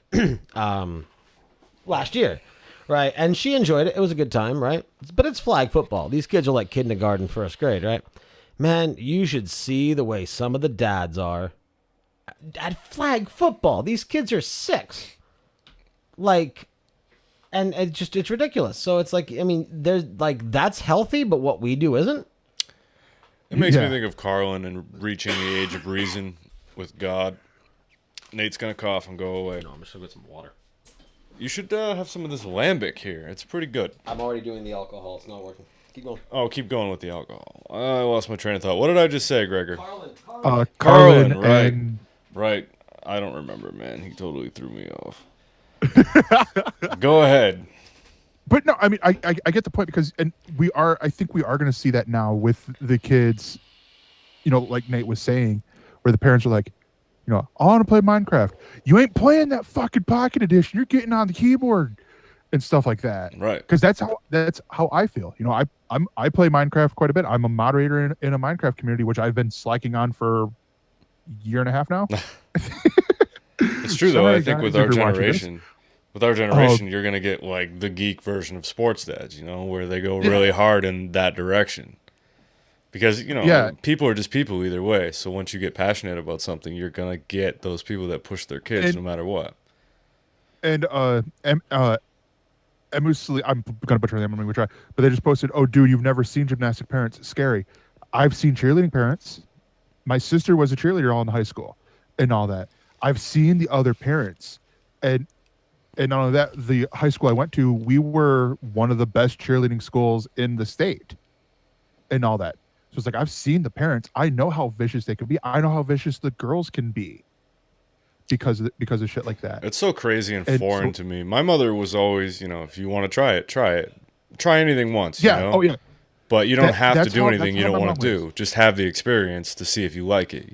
S1: last year, right? And she enjoyed it. It was a good time, right? But it's flag football. These kids are like kindergarten, first grade, right? Man, you should see the way some of the dads are at flag football. These kids are 6. Like, and it's ridiculous. So it's like, I mean, there's like, that's healthy, but what we do isn't.
S2: It makes me think of Carlin and reaching the age of reason with God. Nate's gonna cough and go away.
S1: No, I'm just gonna get some water.
S2: You should have some of this lambic here. It's pretty good.
S1: I'm already doing the alcohol. It's not working. Keep going.
S2: Oh, keep going with the alcohol. I lost my train of thought. What did I just say, Gregor?
S4: Carlin,
S2: right. Right. I don't remember, man. He totally threw me off. Go ahead.
S4: But no, I mean, I get the point, because, and I think we are going to see that now with the kids, like Nate was saying, where the parents are like, I want to play Minecraft. You ain't playing that fucking Pocket Edition. You're getting on the keyboard and stuff like that.
S2: Right.
S4: Because that's how I feel. I play Minecraft quite a bit. I'm a moderator in a Minecraft community, which I've been slacking on for year and a half now.
S2: It's true though. I think with our generation, you're gonna get like the geek version of sports dads, where they go really hard in that direction. Because people are just people either way. So once you get passionate about something, you're gonna get those people that push their kids no matter what. And Emusli, I'm gonna butcher their name. I'm gonna try, but they just posted, "Oh, dude, you've never seen gymnastic parents? It's scary." I've seen cheerleading parents. My sister was a cheerleader all in high school and all that. I've seen the other parents, and
S4: And not only that, the high school I went to, we were one of the best cheerleading schools in the state and all that. So it's like, I've seen the parents. I know how vicious they can be. I know how vicious the girls can be because of shit like that.
S2: It's so crazy and foreign to me. My mother was always, if you want to try it, try it. Try anything once,
S4: Yeah. Oh, yeah.
S2: But you don't have to do anything you don't want to do. Just have the experience to see if you like it,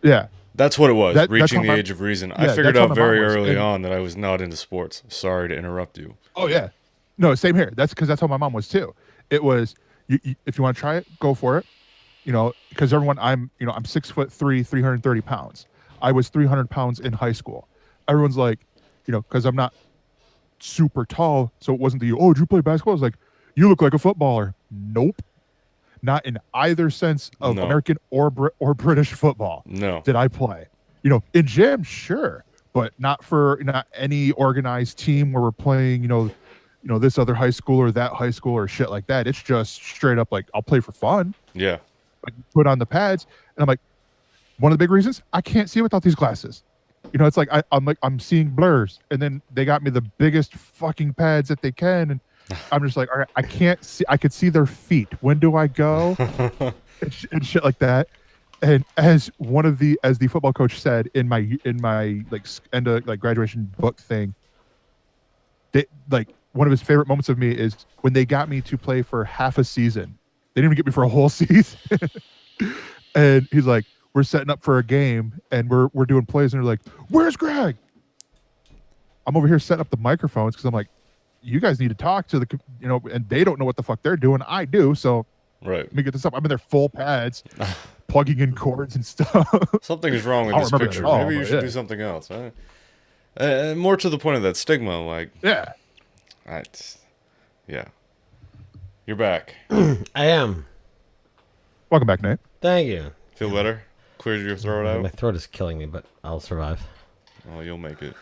S4: Yeah.
S2: That's what it was, reaching the age of reason. I figured out very early on that I was not into sports. Sorry to interrupt you.
S4: Oh, yeah. No, same here. That's because that's how my mom was too. It was, if you want to try it, go for it. Because everyone, I'm 6'3", 330 pounds. I was 300 pounds in high school. Everyone's like, because I'm not super tall, so it wasn't did you play basketball? I was like, you look like a footballer. Nope. Not in either sense of American or British football.
S2: No.
S4: Did I play? In gym, sure, but not any organized team where we're playing, this other high school or that high school or shit like that. It's just straight up like, I'll play for fun.
S2: Yeah.
S4: Like, put on the pads, and I'm like, one of the big reasons I can't see without these glasses. It's like I'm seeing blurs, and then they got me the biggest fucking pads that they can, and I'm just like, all right, I can't see. I could see their feet. When do I go? and shit like that. And as the football coach said in my like end of like graduation book thing, one of his favorite moments of me is when they got me to play for half a season. They didn't even get me for a whole season. And he's like, we're setting up for a game and we're doing plays, and they're like, where's Greg? I'm over here setting up the microphones because I'm like, you guys need to talk to the, and they don't know what the fuck they're doing. I do. So let me get this up. I'm in their full pads, plugging in cords and stuff.
S2: Something is wrong with this picture. Maybe you should do something else. Huh? More to the point of that stigma, like.
S4: Yeah.
S2: Yeah. You're back.
S1: I am.
S4: Welcome back, Nate.
S1: Thank you.
S2: Feel better? Cleared your throat out?
S1: My throat is killing me, but I'll survive.
S2: Oh, you'll make it.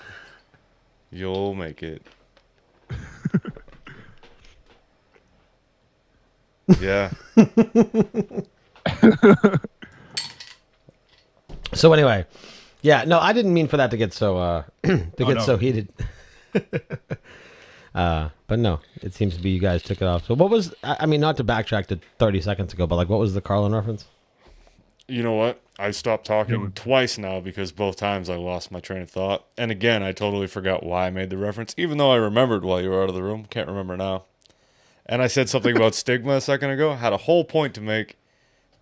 S2: You'll make it. Yeah.
S1: So anyway, yeah, no, I didn't mean for that to get so so heated. But no, it seems to be you guys took it off. So what was, I mean, not to backtrack to 30 seconds ago, but like, what was the Carlin reference?
S2: You know what? I stopped talking twice now because both times I lost my train of thought. And again, I totally forgot why I made the reference, even though I remembered while you were out of the room. Can't remember now. And I said something about stigma a second ago. Had a whole point to make,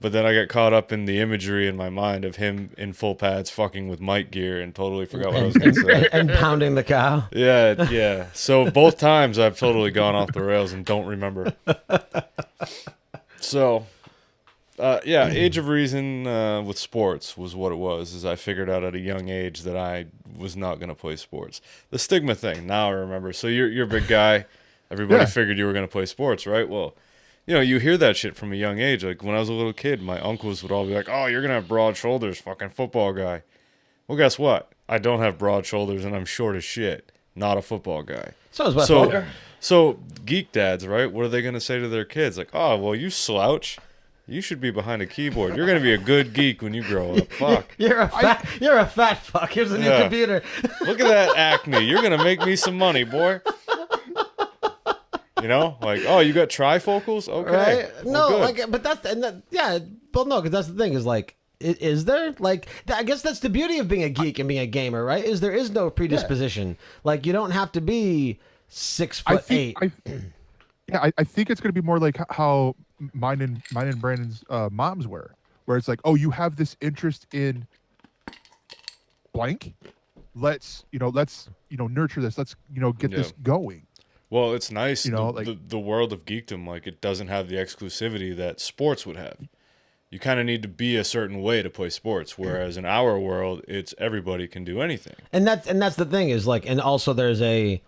S2: but then I got caught up in the imagery in my mind of him in full pads fucking with mic gear and totally forgot what I was going to say.
S1: And pounding the cow.
S2: Yeah. So both times I've totally gone off the rails and don't remember. So, age of reason with sports was what it was. Is I figured out at a young age that I was not going to play sports. The stigma thing, now I remember. So you're a big guy. Everybody figured you were going to play sports, right? Well, you hear that shit from a young age. Like when I was a little kid, my uncles would all be like, oh, you're going to have broad shoulders, fucking football guy. Well, guess what? I don't have broad shoulders and I'm short as shit. Not a football guy.
S1: So is Wes Walker.
S2: So geek dads, right? What are they going to say to their kids? Like, oh, well, you slouch. You should be behind a keyboard. You're going to be a good geek when you grow up. Fuck.
S1: You're a fat fuck. Here's a new computer.
S2: Look at that acne. You're going to make me some money, boy. Like, oh, you got trifocals? Okay.
S1: Right? No, but that's, no, because that's the thing is like, is there, like, I guess that's the beauty of being a geek and being a gamer, right? There is no predisposition. Yeah. Like, you don't have to be 6'8".
S4: I think it's going to be more like how mine and Brandon's moms were, where it's like, oh, you have this interest in blank. Let's nurture this. Let's, get this going.
S2: Well, it's nice. The world of geekdom, like, it doesn't have the exclusivity that sports would have. You kind of need to be a certain way to play sports, whereas in our world, it's everybody can do anything.
S1: And that's the thing is like, and also you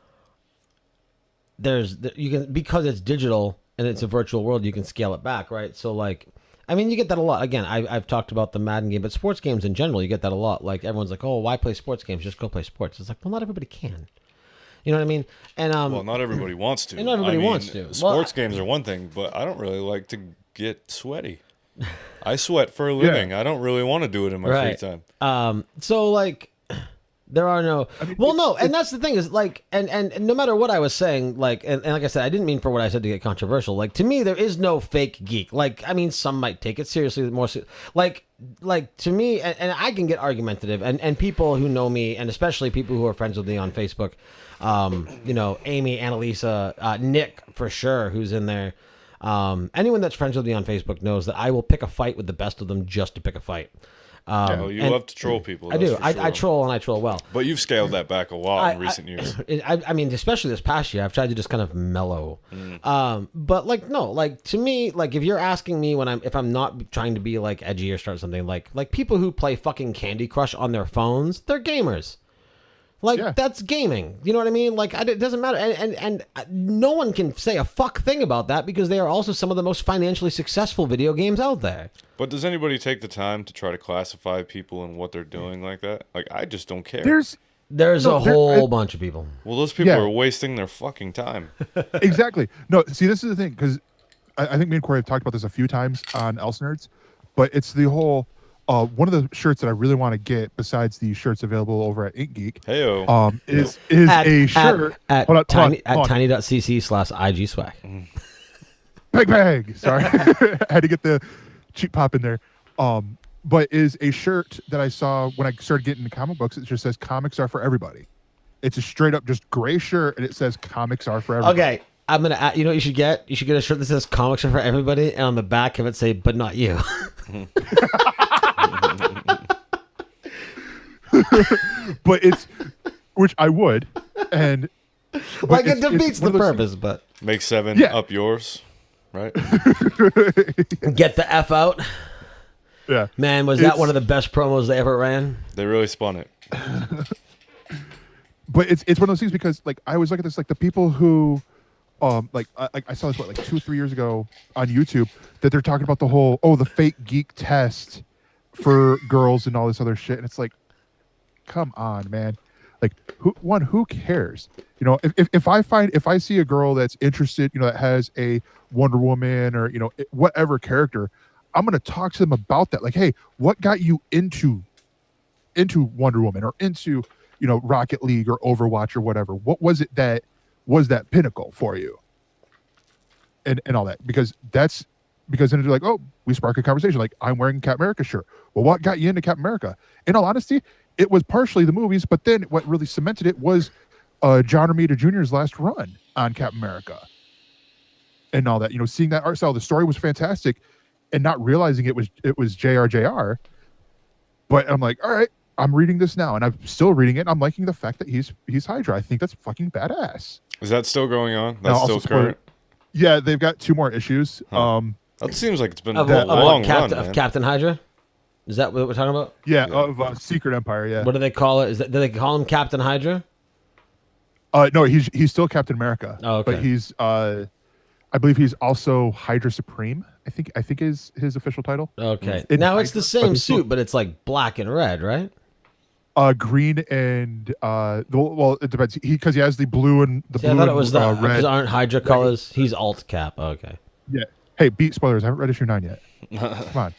S1: can, because it's digital and it's a virtual world, you can scale it back, right? So like, I mean, you get that a lot. Again, I've talked about the Madden game, but sports games in general, you get that a lot. Like everyone's like, oh, why play sports games? Just go play sports. It's like, well, not everybody can. You know what I mean? And
S2: well, not everybody wants to.
S1: And not everybody wants to.
S2: Sports games are one thing, but I don't really like to get sweaty. I sweat for a living. I don't really want to do it in my free time.
S1: So like, There are no. I mean, well, no, and that's the thing is like, and no matter what I was saying, like, and like I said, I didn't mean for what I said to get controversial. Like to me, there is no fake geek. Like, I mean, some might take it seriously, like to me, and I can get argumentative, and people who know me, and especially people who are friends with me on Facebook, you know, Amy, Annalisa, Nick for sure, who's in there. Anyone that's friends with me on Facebook knows that I will pick a fight with the best of them just to pick a fight.
S2: You love to troll people.
S1: I do.
S2: Sure.
S1: I troll and I troll well.
S2: But you've scaled that back a lot in recent years.
S1: I mean, especially this past year, I've tried to just kind of mellow. But like, no, like to me, like if you're asking me if I'm not trying to be like edgy or start something like people who play fucking Candy Crush on their phones, they're gamers. Like that's gaming. You know what I mean? Like it doesn't matter. And no one can say a fuck thing about that because they are also some of the most financially successful video games out there.
S2: But does anybody take the time to try to classify people and what they're doing like that? Like I just don't care.
S1: There's a whole bunch of people.
S2: Well, those people are wasting their fucking time.
S4: Exactly. No, see, this is the thing because I think me and Corey have talked about this a few times on Elsenerds, but it's the whole. One of the shirts that I really want to get, besides the shirts available over at A Geek, is a shirt
S1: at tiny.cc/IG swag.
S4: Bang! Sorry, I had to get the cheap pop in there. But is a shirt that I saw when I started getting into comic books. It just says "Comics are for everybody." It's a straight up just gray shirt, and it says "Comics are for everybody."
S1: Okay, I'm gonna. You know what you should get? You should get a shirt that says "Comics are for everybody," and on the back of it say "But not you."
S4: But which I would, and
S1: like it defeats the purpose, but
S2: make 7 up yours, right?
S1: Get the F out.
S4: Yeah,
S1: man, was that one of the best promos they ever ran?
S2: They really spun it.
S4: But it's one of those things because like I always look at this like the people who I saw this like 2-3 years ago on YouTube that they're talking about the whole the fake geek test for girls and all this other shit, and it's like, come on, man. Like who cares? You know, if I see a girl that's interested, you know, that has a Wonder Woman or, you know, whatever character, I'm going to talk to them about that. Like, hey, what got you into Wonder Woman or into, you know, Rocket League or Overwatch or whatever? What was it that was that pinnacle for you? And all that, because then they're like, oh, we spark a conversation. Like, I'm wearing a Captain America shirt. Well, what got you into Captain America? In all honesty, it was partially the movies, but then what really cemented it was John Romita Jr.'s last run on Captain America and all that. You know, seeing that art style, the story was fantastic, and not realizing it was JRJR. But I'm like, all right, I'm reading this now, and I'm still reading it. And I'm liking the fact that he's Hydra. I think that's fucking badass.
S2: Is that still going on? That's still current?
S4: Yeah, they've got 2 more issues.
S2: That seems like it's been a long run,
S1: of Captain Hydra. Is that what we're talking about?
S4: Yeah, of Secret Empire. Yeah.
S1: What do they call it? Do they call him Captain Hydra?
S4: No, he's still Captain America.
S1: Oh, okay.
S4: But he's I believe he's also Hydra Supreme. I think is his official title.
S1: Okay. Now it's the same suit, but it's like black and red, right?
S4: Green and well, it depends. Because he has the blue and the blue.
S1: I thought it was
S4: red.
S1: Because aren't Hydra colors? He's alt Cap. Oh, okay.
S4: Yeah. Hey, beat spoilers. I haven't read issue 9 yet. Come on.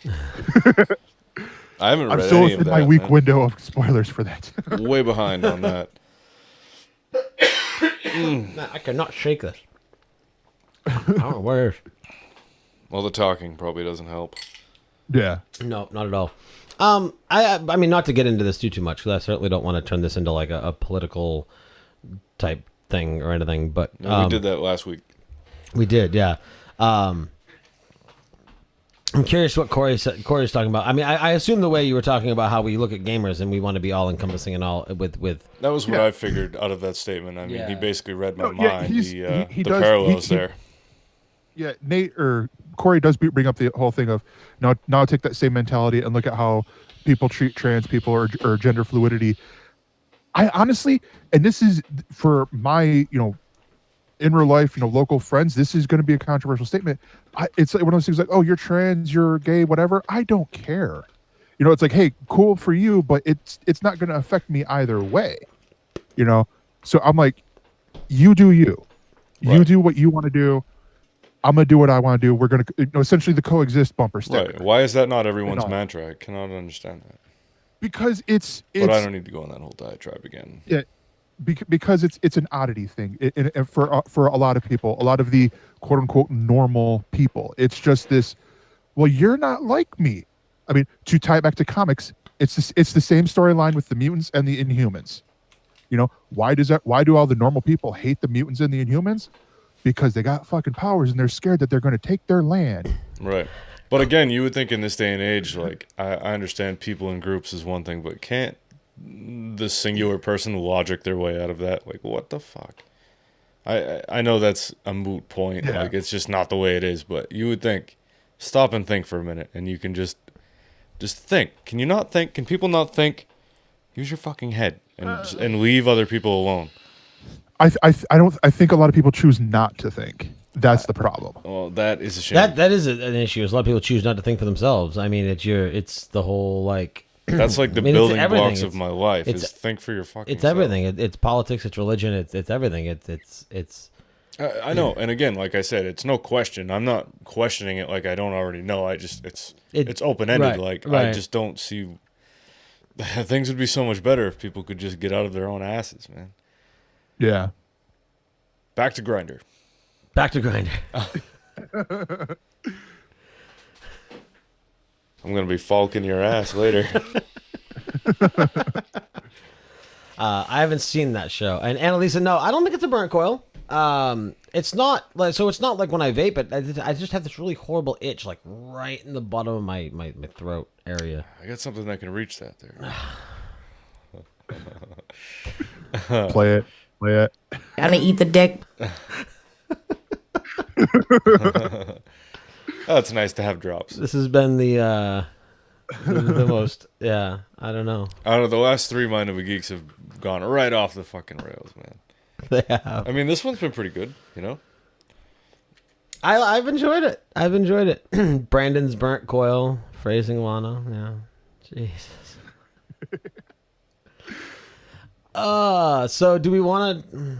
S2: I haven't read
S4: I'm still
S2: any of
S4: in
S2: that,
S4: my week window of spoilers for that.
S2: Way behind on that.
S1: I cannot shake this. I don't know where.
S2: Well, the talking probably doesn't help.
S4: Yeah.
S1: No, not at all. I mean, not to get into this too much, because I certainly don't want to turn this into like a political type thing or anything. But
S2: no, we did that last week.
S1: We did, yeah. I'm curious what Corey's talking about. I mean, I assume the way you were talking about how we look at gamers and we want to be all encompassing and all with.
S2: That was what I figured out of that statement. I mean, he basically read my mind.
S4: He
S2: the
S4: does,
S2: parallels there.
S4: Yeah, Nate or Corey does bring up the whole thing of now take that same mentality and look at how people treat trans people or gender fluidity. I honestly, and this is for my, in real life, local friends, this is going to be a controversial statement. It's like one of those things like, oh, you're trans, you're gay, whatever. I don't care. It's like, hey, cool for you, but it's not going to affect me either way. So I'm like, you do you. Right. You do what you want to do. I'm going to do what I want to do. We're going to, essentially the coexist bumper sticker.
S2: Right. Why is that not everyone's mantra? I cannot understand that.
S4: Because it's
S2: But I don't need to go on that whole diatribe again.
S4: Yeah, because it's an oddity thing for a lot of people, a lot of the quote unquote normal people. It's just this. Well, you're not like me. I mean, to tie it back to comics, it's the same storyline with the mutants and the Inhumans. You know, why do all the normal people hate the mutants and the Inhumans? Because they got fucking powers and they're scared that they're going to take their land.
S2: Right. But again, you would think in this day and age, like, I understand people in groups is one thing, but can't the singular person logic their way out of that? Like, what the fuck? I know that's a moot point.
S4: Yeah.
S2: Like, it's just not the way it is, but you would think, stop and think for a minute, and you can just think. Can you not think? Can people not think? Use your fucking head and leave other people alone.
S4: I think a lot of people choose not to think. That's the problem.
S2: Well, that is a shame.
S1: That is an issue. A lot of people choose not to think for themselves. I mean, it's the whole like.
S2: That's like the building blocks of my life. Is think for your fucking.
S1: It's everything. It's politics. It's religion. It's everything. It's.
S2: I know, and again, like I said, it's no question. I'm not questioning it like I don't already know. It's open ended.
S1: Right,
S2: I just don't see. Things would be so much better if people could just get out of their own asses, man.
S4: Yeah.
S2: Back to Grindr.
S1: Back to Grindr.
S2: I'm gonna be falking your ass later.
S1: I haven't seen that show. And Annalisa, no, I don't think it's a burnt coil. It's not like it's not like when I vape it. I just have this really horrible itch, like right in the bottom of my throat area.
S2: I got something that can reach that there.
S4: Play it.
S3: Gotta eat the dick.
S2: Oh, it's nice to have drops.
S1: This has been the most. Yeah, I don't know.
S2: The last 3 Mind of a Geeks have gone right off the fucking rails, man.
S1: They have.
S2: I mean, this one's been pretty good, you know.
S1: I've enjoyed it. Brandon's burnt coil, phrasing Lana. Yeah, Jesus. So do we want to?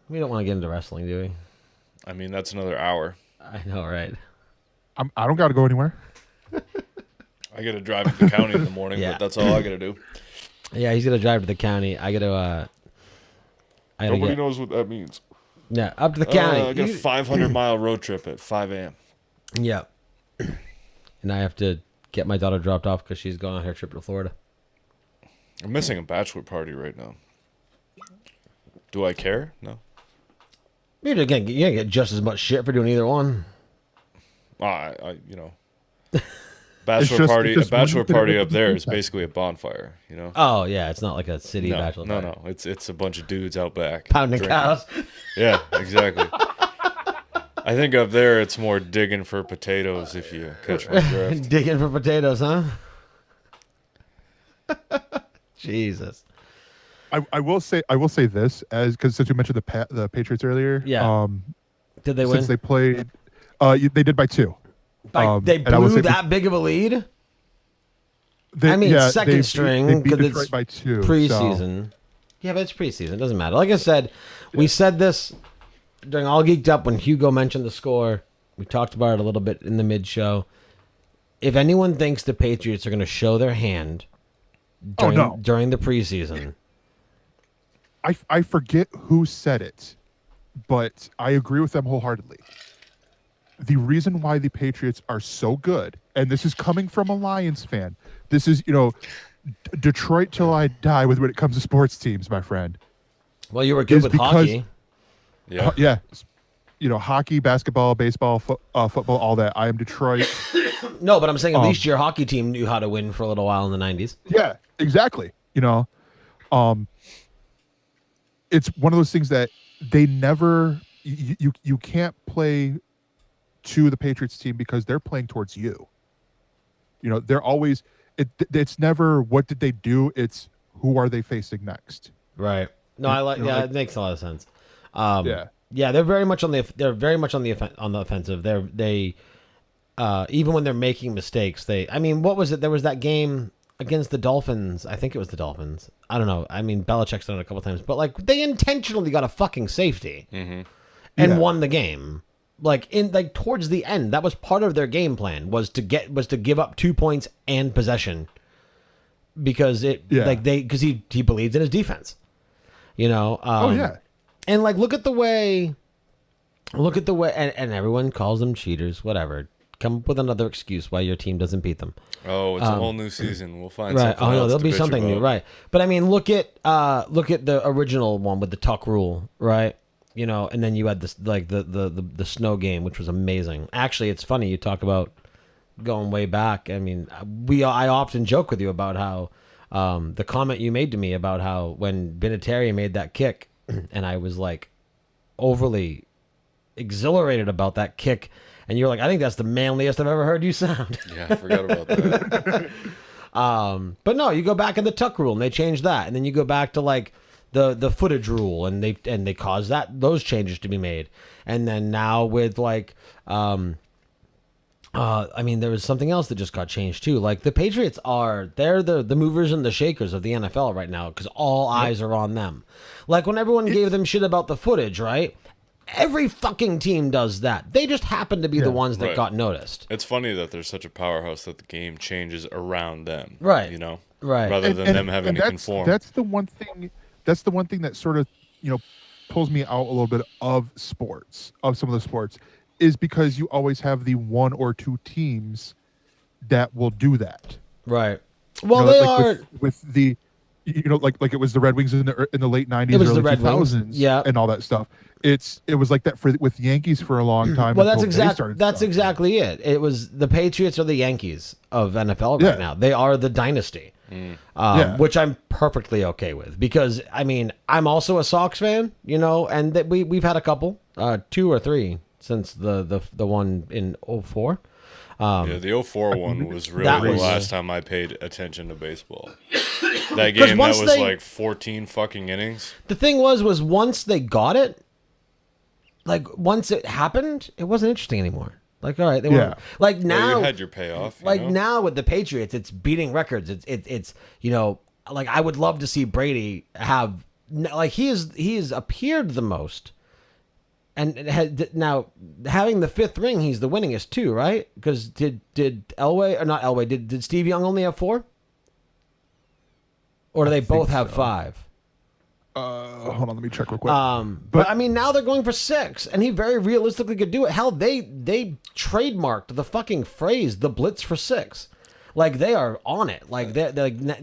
S1: We don't want to get into wrestling, do we?
S2: I mean, that's another hour.
S1: I know, right?
S4: I don't got to go anywhere.
S2: I got to drive to the county in the morning,
S1: Yeah.
S2: but that's all I got to do.
S1: Yeah, he's gonna drive to the county. I gotta.
S2: Nobody knows what that means.
S1: Yeah, up to the county.
S2: I got a 500-mile road trip at 5 a.m.
S1: Yeah. And I have to get my daughter dropped off because she's going on her trip to Florida.
S2: I'm missing a bachelor party right now. Do I care? No.
S1: You're gonna get just as much shit for doing either one.
S2: Bachelor party up there is basically a bonfire, you know?
S1: Oh yeah, it's not like a city bachelor party.
S2: No. It's a bunch of dudes out back.
S1: Pounding
S2: drinking.
S1: cows.
S2: Yeah, exactly. I think up there it's more digging for potatoes, if you catch my drift.
S1: Digging for potatoes, huh? Jesus.
S4: I will say this because since you mentioned the Patriots earlier.
S1: Yeah. Did they win?
S4: Since they played, they did by 2.
S1: They blew that big of a lead. Second string because it's
S4: by 2
S1: preseason. So. Yeah, but it's preseason. It doesn't matter. Like I said, we said this during All Geeked Up when Hugo mentioned the score. We talked about it a little bit in the mid-show. If anyone thinks the Patriots are going to show their hand during the preseason,
S4: I forget who said it, but I agree with them wholeheartedly. The reason why the Patriots are so good, and this is coming from a Lions fan, this is, Detroit till I die when it comes to sports teams, my friend.
S1: Well, you were good with hockey.
S2: Yeah.
S4: Yeah. Hockey, basketball, baseball, football, all that. I am Detroit.
S1: No, but I'm saying at least your hockey team knew how to win for a little while in the 90s.
S4: Yeah, exactly. It's one of those things that they never, you can't play to the Patriots team because they're playing towards you. They're always, it's never what did they do, it's who are they facing next.
S1: Right. No, it makes a lot of sense.
S4: Yeah,
S1: they're very much on the offensive. They even when they're making mistakes, what was it? There was that game against the Dolphins. I think it was the Dolphins. I don't know. I mean, Belichick's done it a couple times, but they intentionally got a fucking safety and won the game. Towards the end, that was part of their game plan was to give up 2 points and possession because because he believes in his defense. You know. And like look at the way, and everyone calls them cheaters. Whatever. Come up with another excuse why your team doesn't beat them.
S2: Oh, it's a whole new season. We'll find
S1: right.
S2: something
S1: Oh no,
S2: else
S1: there'll
S2: to
S1: be
S2: bitch
S1: something
S2: about.
S1: new, right? But I mean, look at the original one with the tuck rule, right? You know, and then you had this like the snow game, which was amazing. Actually, it's funny you talk about going way back. I mean, I often joke with you about how the comment you made to me about how when Vinatieri made that kick, and I was like overly exhilarated about that kick. And you're like, I think that's the manliest I've ever heard you sound.
S2: Yeah, I forgot about that.
S1: But no, you go back in the tuck rule and they changed that, and then you go back to like the footage rule and they caused those changes to be made, and then now with like, I mean, there was something else that just got changed too. Like the Patriots they're the movers and the shakers of the NFL right now because all eyes are on them. Like when everyone gave them shit about the footage, right? Every fucking team does that. They just happen to be the ones that got noticed.
S2: It's funny that there's such a powerhouse that the game changes around them.
S1: Right.
S2: You know?
S1: Right.
S2: Rather than them having to conform.
S4: That's the one thing that sort of, you know, pulls me out a little bit of sports, of some of the sports, is because you always have the one or two teams that will do that.
S1: Right. Well,
S4: you know,
S1: they
S4: like
S1: are
S4: with the, you know, like it was the Red Wings in the late 90s,
S1: it was
S4: early
S1: the Red
S4: 2000s,
S1: Wings. Yeah,
S4: and all that stuff. It was like that with Yankees for a long time.
S1: Well, that's exactly it. It was the Patriots are the Yankees of NFL right now. They are the dynasty, which I'm perfectly okay with because I mean I'm also a Sox fan, you know, and that we've had a couple, 2 or 3 since the one in 04.
S2: Yeah, the 04 one was really the last time I paid attention to baseball. That game, that was like 14 fucking innings.
S1: The thing was once they got it, like once it happened, it wasn't interesting anymore. Like, all right, they weren't like now.
S2: Well, you had your payoff.
S1: Like now with the Patriots, it's beating records. It's you know, like I would love to see Brady have like he has appeared the most. And now having the 5th ring, he's the winningest too, right? Because did Elway or not Elway? Did Steve Young only have 4? Or do they both have 5?
S4: Hold on, let me check real quick.
S1: But I mean, now they're going for 6, and he very realistically could do it. Hell, they trademarked the fucking phrase "the blitz for 6." Like they are on it. Like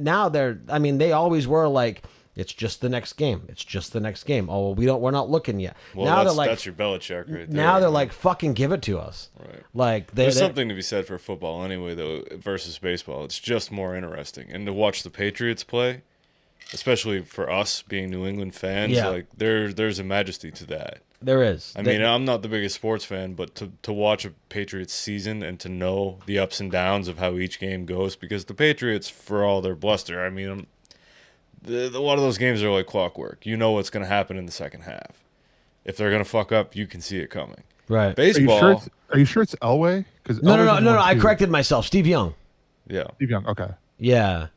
S1: now they're. I mean, they always were like. It's just the next game. It's just the next game. Oh, well, we're not looking yet.
S2: Well,
S1: now
S2: that's your Belichick right there.
S1: Now they're like, fucking give it to us.
S2: Right.
S1: Like
S2: there's something to be said for football anyway, though, versus baseball. It's just more interesting. And to watch the Patriots play, especially for us being New England fans, like there's a majesty to that.
S1: There is.
S2: I mean, I'm not the biggest sports fan, but to watch a Patriots season and to know the ups and downs of how each game goes, because the Patriots, for all their bluster, I mean, a lot of those games are like clockwork. You know what's going to happen in the second half. If they're going to fuck up, you can see it coming.
S1: Right.
S2: Baseball.
S4: Are you sure it's Elway?
S1: No. I corrected myself. Steve Young.
S2: Yeah.
S4: Steve Young. Okay.
S1: Yeah.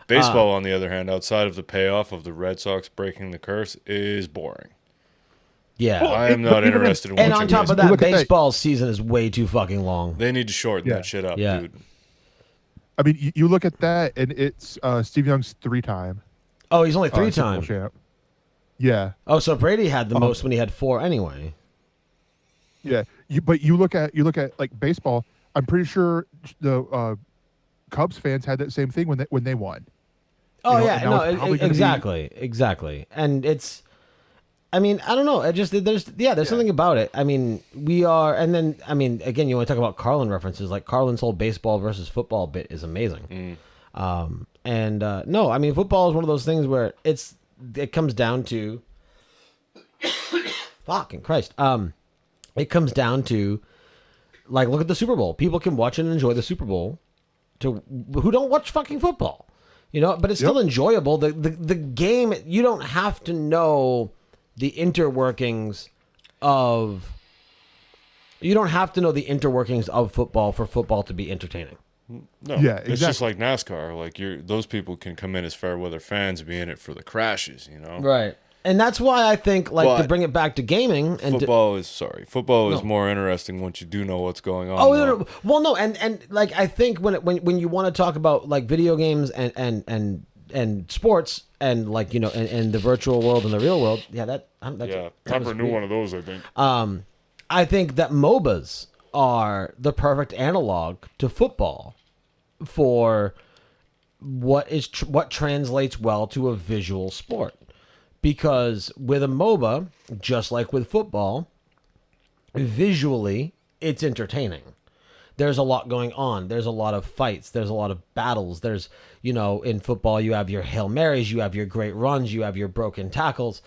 S2: Baseball, on the other hand, outside of the payoff of the Red Sox breaking the curse, is boring.
S1: Yeah.
S2: I am not interested in watching.
S1: And on top of that, baseball season is way too fucking long.
S2: They need to shorten that shit up, dude.
S4: I mean, you look at that, and it's Steve Young's 3-time.
S1: Oh, he's only 3-time.
S4: Yeah.
S1: Oh, so Brady had the most when he had 4 anyway.
S4: Yeah, but you look at like baseball. I'm pretty sure the Cubs fans had that same thing when they won.
S1: Oh exactly. And it's. I mean, I don't know. There's something about it. I mean, and then, I mean, again, you want to talk about Carlin references. Like, Carlin's whole baseball versus football bit is amazing. No, I mean, football is one of those things where it comes down to, fucking Christ. It comes down to, like, look at the Super Bowl. People can watch and enjoy the Super Bowl who don't watch fucking football, you know, but it's still enjoyable. The game, you don't have to know the interworkings of football for football to be entertaining.
S2: No, it's just like NASCAR. Like those people can come in as fair weather fans, be in it for the crashes, you know.
S1: Right. And that's why I think, like, to bring it back to gaming, and
S2: football is more interesting once you do know what's going on.
S1: Oh, no. Well, no, and like I think when you want to talk about like video games and sports and like and the virtual world and the real world,
S2: time for a new one of those. I think.
S1: I think that MOBAs are the perfect analog to football for what translates well to a visual sport. Because with a MOBA, just like with football, visually, it's entertaining. There's a lot going on. There's a lot of fights. There's a lot of battles. There's, in football, you have your Hail Marys, you have your great runs, you have your broken tackles.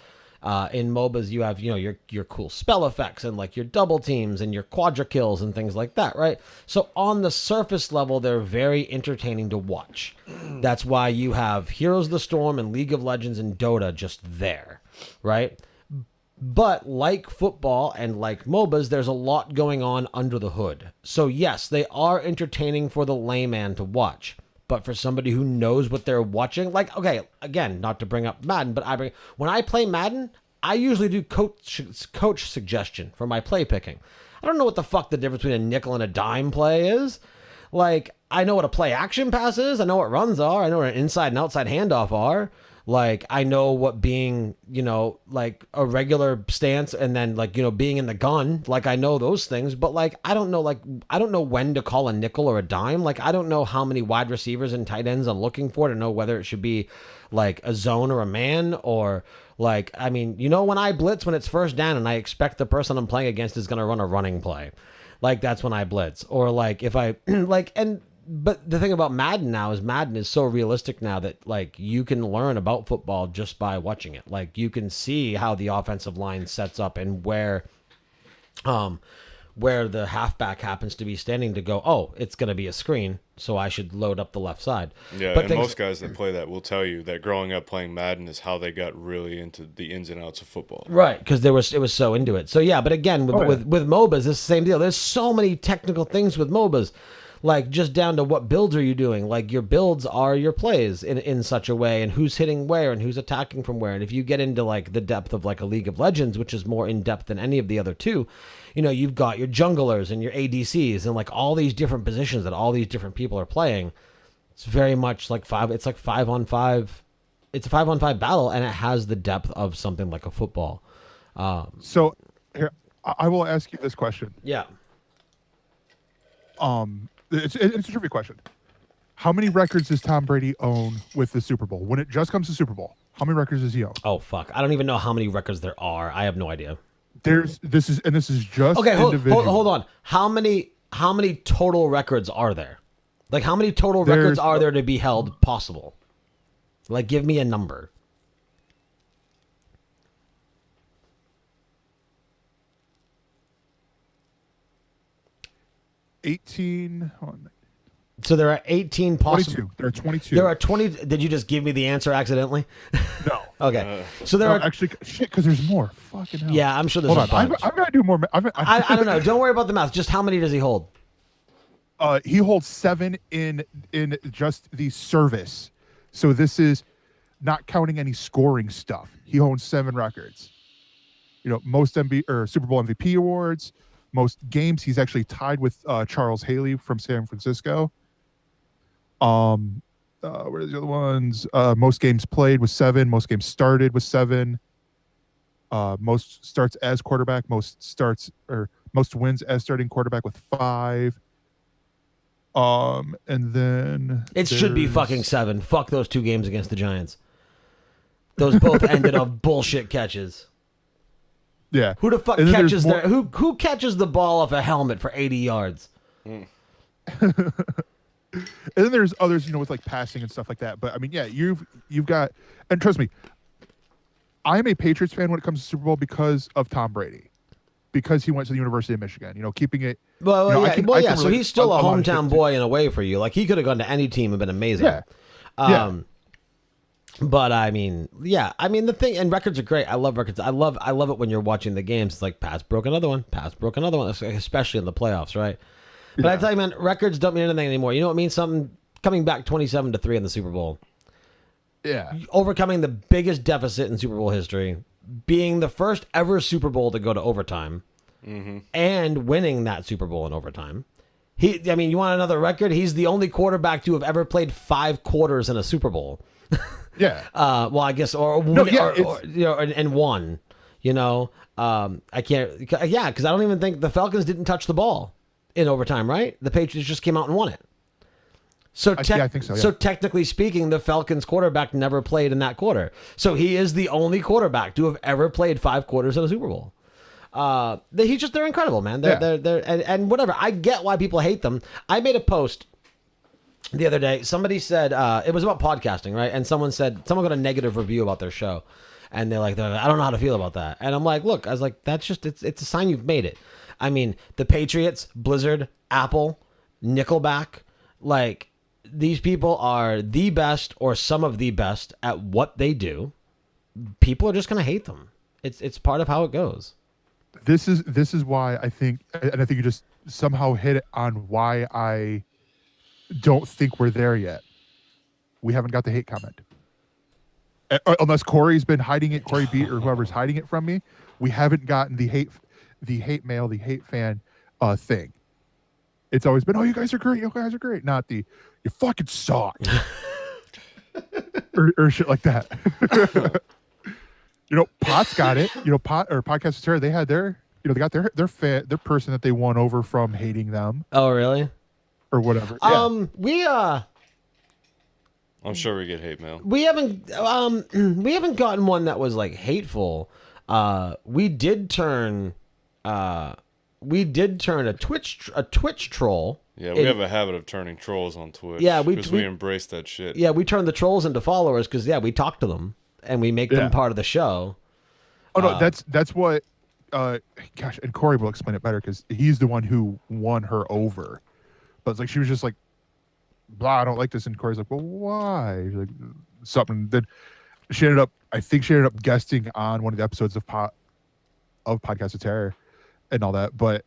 S1: In MOBAs, you have, your cool spell effects and like your double teams and your quadra kills and things like that, right? So on the surface level, they're very entertaining to watch. That's why you have Heroes of the Storm and League of Legends and Dota just there, right? But like football and like MOBAs, there's a lot going on under the hood. So yes, they are entertaining for the layman to watch. But for somebody who knows what they're watching, like, okay, again, not to bring up Madden, but when I play Madden, I usually do coach suggestion for my play picking. I don't know what the fuck the difference between a nickel and a dime play is. Like, I know what a play action pass is. I know what runs are. I know what an inside and outside handoff are. Like, I know what being, like a regular stance and then like, being in the gun, like I know those things, but like, I don't know when to call a nickel or a dime. Like, I don't know how many wide receivers and tight ends I'm looking for to know whether it should be like a zone or a man or like, I mean, when I blitz, when it's first down and I expect the person I'm playing against is going to run a running play, like that's when I blitz. Or like if I but the thing about Madden now is Madden is so realistic now that like you can learn about football just by watching it. Like you can see how the offensive line sets up and where the halfback happens to be standing to go, oh, it's going to be a screen, so I should load up the left side.
S2: Yeah, but most guys that play that will tell you that growing up playing Madden is how they got really into the ins and outs of football.
S1: Right, because it was so into it. So yeah, but again, with MOBAs, it's the same deal. There's so many technical things with MOBAs. Like, just down to what builds are you doing? Like, your builds are your plays in such a way, and who's hitting where, and who's attacking from where. And if you get into, like, the depth of, like, a League of Legends, which is more in-depth than any of the other two, you've got your junglers and your ADCs and, like, all these different positions that all these different people are playing. It's very much like it's like 5-on-5. It's a 5-on-5 battle, and it has the depth of something like a football.
S4: So, here, I will ask you this question.
S1: Yeah.
S4: It's a trivia question. How many records does Tom Brady own with the Super Bowl? When it just comes to Super Bowl, how many records does he own?
S1: Oh fuck! I don't even know how many records there are. I have no idea.
S4: This is just
S1: okay. Hold on. How many total records are there? Like how many total records are there to be held possible? Like give me a number. So there are 18 possible.
S4: 22. There are 22.
S1: There are 20. Did you just give me the answer accidentally?
S4: No.
S1: Okay. So there are
S4: actually shit because there's more. Fucking hell.
S1: Yeah, I'm sure there's a bunch.
S4: I've got to do more.
S1: I don't know. Don't worry about the math. Just how many does he hold?
S4: He holds 7 in just the service. So this is not counting any scoring stuff. He owns 7 records. Most Super Bowl MVP awards. Most games, he's actually tied with Charles Haley from San Francisco. Where are the other ones? Most games played was 7. Most games started was 7. Most starts as quarterback. Most wins as starting quarterback with 5. And then
S1: it should be fucking 7. Fuck those 2 games against the Giants. Those both ended up bullshit catches.
S4: Yeah.
S1: Who the fuck catches who catches the ball off a helmet for 80 yards?
S4: And then there's others, with like passing and stuff like that. But I mean, yeah, you've got, and trust me, I'm a Patriots fan when it comes to Super Bowl because of Tom Brady, because he went to the University of Michigan. Keeping it.
S1: Well, so he's still a hometown boy in a way for you. Like he could have gone to any team and been amazing.
S4: Yeah.
S1: But I mean, the thing, and records are great. I love records. I love it when you're watching the games. It's like pass broke another one, especially in the playoffs, right? But I tell you, man, records don't mean anything anymore. You know what means something? Coming back 27-3 in the Super Bowl. overcoming the biggest deficit in Super Bowl history, being the first ever Super Bowl to go to overtime, and winning that Super Bowl in overtime. You want another record? He's the only quarterback to have ever played 5 quarters in a Super Bowl.
S4: Yeah.
S1: Well, I guess, and won. I can't. Yeah, because I don't even think the Falcons didn't touch the ball in overtime, right? The Patriots just came out and won it. So
S4: I think so. Yeah.
S1: So technically speaking, the Falcons quarterback never played in that quarter. So he is the only quarterback to have ever played 5 quarters in a Super Bowl. They're incredible, man. They're and whatever. I get why people hate them. I made a post the other day. Somebody said it was about podcasting, right? And someone got a negative review about their show, and they're like, I don't know how to feel about that. And I'm like, look, I was like, that's just it's a sign you've made it. I mean, the Patriots, Blizzard, Apple, Nickelback, like these people are the best or some of the best at what they do. People are just gonna hate them. It's part of how it goes.
S4: This is why I think, and I think you just somehow hit it on why I don't think we're there yet. We haven't got the hate comment. Unless Corey's been hiding it, Corey Beat or whoever's hiding it from me, we haven't gotten the hate mail, the hate fan thing. It's always been, oh, you guys are great. Not the, you fucking suck. or shit like that. Pot's got it. Pot or Podcast Terror, they had their, they got their person that they won over from hating them.
S1: Oh, really?
S4: Or whatever.
S2: I'm sure we get hate mail.
S1: We haven't gotten one that was like hateful. We did turn a Twitch troll.
S2: Yeah, we have a habit of turning trolls on Twitch.
S1: Yeah,
S2: because we embrace that shit.
S1: Yeah, we turn the trolls into followers because we talk to them and we make them part of the show.
S4: Oh no, that's what. Gosh, and Corey will explain it better because he's the one who won her over. But it's like she was just like, blah, I don't like this, and Corey's like, well, why? She's like, something. Then I think she ended up guesting on one of the episodes of Podcast of Terror and all that. But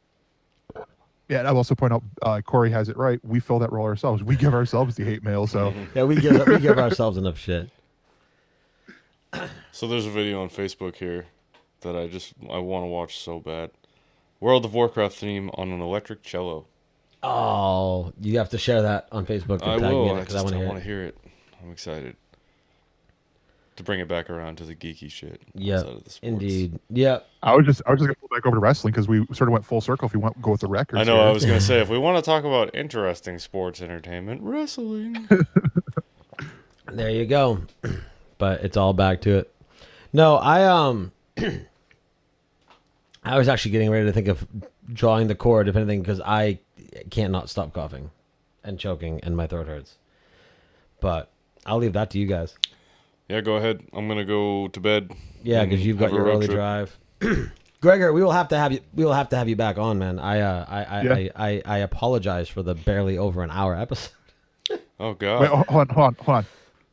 S4: yeah, and I'll also point out Corey has it right. We fill that role ourselves. We give ourselves the hate mail. So
S1: yeah, we give ourselves enough shit.
S2: So there's a video on Facebook here that I want to watch so bad. World of Warcraft theme on an electric cello.
S1: Oh, you have to share that on Facebook.
S2: I will. I want to hear it. I'm excited to bring it back around to the geeky shit.
S1: Yeah, indeed. Yeah.
S4: I was just gonna pull back over to wrestling because we sort of went full circle. If we go with the records,
S2: I know. Here. I was gonna say if we want to talk about interesting sports entertainment, wrestling.
S1: There you go. But it's all back to it. No, I was actually getting ready to think of drawing the cord, if anything, because I can't not stop coughing and choking and my throat hurts. But I'll leave that to you guys.
S2: Yeah, go ahead. I'm gonna go to bed.
S1: Yeah, because you've got your early drive. Gregor, we will have to have you. We will have to have you back on, man. I apologize for the barely over an hour episode.
S2: Oh God!
S4: Wait, hold on.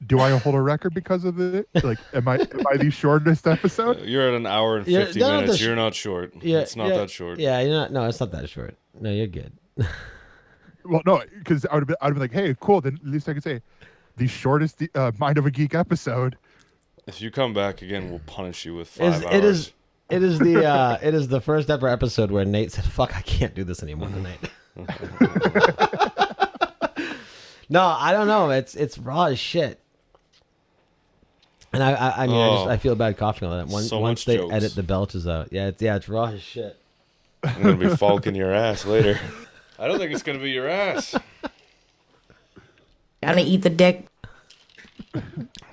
S4: Do I hold a record because of it? Like, am I the shortest episode?
S2: You're at an hour and 50 minutes. You're not short. Yeah, it's not that short.
S1: Yeah, you're not. No, it's not that short. No, you're good.
S4: Well, no, because I'd have been like, hey, cool. Then at least I could say the shortest Mind of a Geek episode.
S2: If you come back again, we'll punish you with 5 hours.
S1: It is the first ever episode where Nate said, "Fuck, I can't do this anymore tonight." No, I don't know. It's raw as shit. And I feel bad coughing on that. Once they
S2: jokes.
S1: edit the belches out, it's raw as shit.
S2: I'm gonna be falking your ass later. I don't think it's gonna be your ass.
S3: Gonna eat the dick.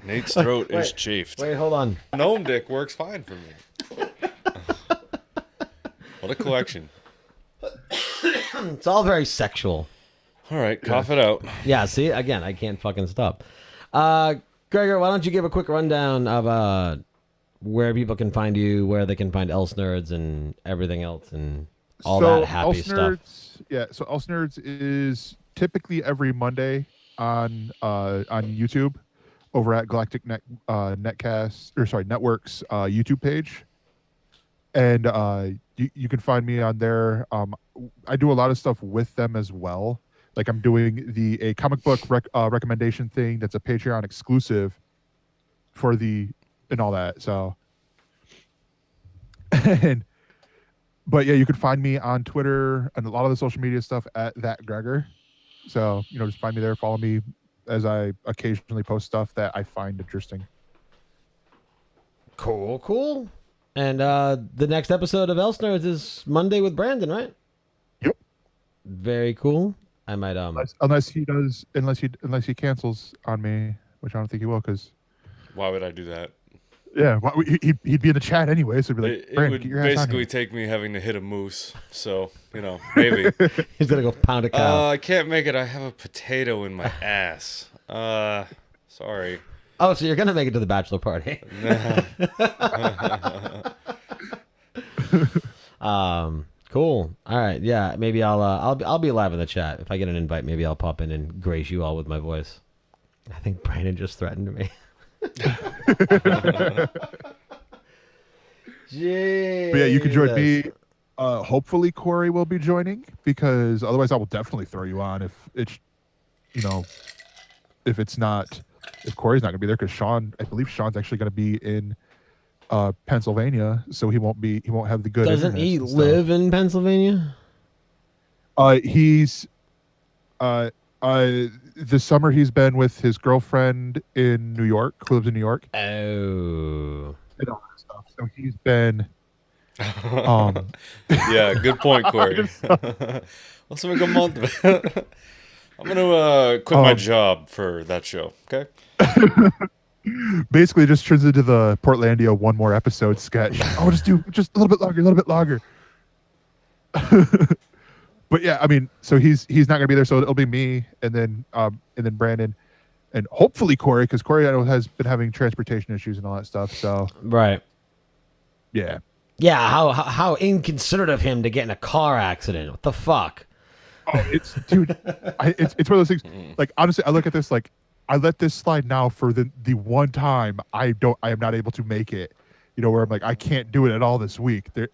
S2: Nate's throat is chafed.
S1: Wait, hold on.
S2: Gnome dick works fine for me. What a collection.
S1: It's all very sexual.
S2: All right, cough it out.
S1: Yeah, see, again, I can't fucking stop. Gregor, why don't you give a quick rundown of where people can find you, where they can find Elsenerds and everything else and all that happy stuff.
S4: Yeah, so Elsenerds is typically every Monday on YouTube over at Galactic Networks YouTube page. And you can find me on there. I do a lot of stuff with them as well. Like I'm doing a comic book recommendation thing that's a Patreon exclusive for and all that. So, but yeah, you can find me on Twitter and a lot of the social media stuff at that Gregor. So, just find me there, follow me as I occasionally post stuff that I find interesting.
S1: Cool. And the next episode of Elsenerds is Monday with Brandon, right?
S4: Yep.
S1: Very cool. I might
S4: unless he cancels on me, which I don't think he will, because
S2: why would I do that?
S4: Yeah, well, he'd be in the chat anyway, so it'd be like,
S2: it would basically take me having to hit a moose. So maybe
S1: he's gonna go pound a cow.
S2: I can't make it. I have a potato in my ass. Sorry.
S1: Oh, so you're gonna make it to the bachelor party? Cool. All right. Yeah. Maybe I'll be live in the chat. If I get an invite, maybe I'll pop in and grace you all with my voice. I think Brandon just threatened me.
S4: Jeez. But yeah, you can join me. Hopefully Corey will be joining, because otherwise I will definitely throw you on if Corey's not going to be there, because I believe Sean's actually going to be in Pennsylvania, so he won't have the good.
S1: Doesn't he live in Pennsylvania?
S4: He's this summer he's been with his girlfriend in New York, who lives in New York.
S1: Oh.
S4: And all that stuff. So he's been
S2: yeah, good point, Corey. Let's make a month. I'm gonna quit my job for that show. Okay.
S4: Basically, just turns into the Portlandia one more episode sketch. Just a little bit longer. But yeah, I mean, so he's not gonna be there, so it'll be me and then Brandon and hopefully Corey, because Corey I know has been having transportation issues and all that stuff. So
S1: right.
S4: Yeah.
S1: Yeah. How inconsiderate of him to get in a car accident. What the fuck?
S4: Oh, it's dude. It's one of those things. Like, honestly, I look at this like I let this slide now for the one time I am not able to make it. Where I'm like, I can't do it at all this week. And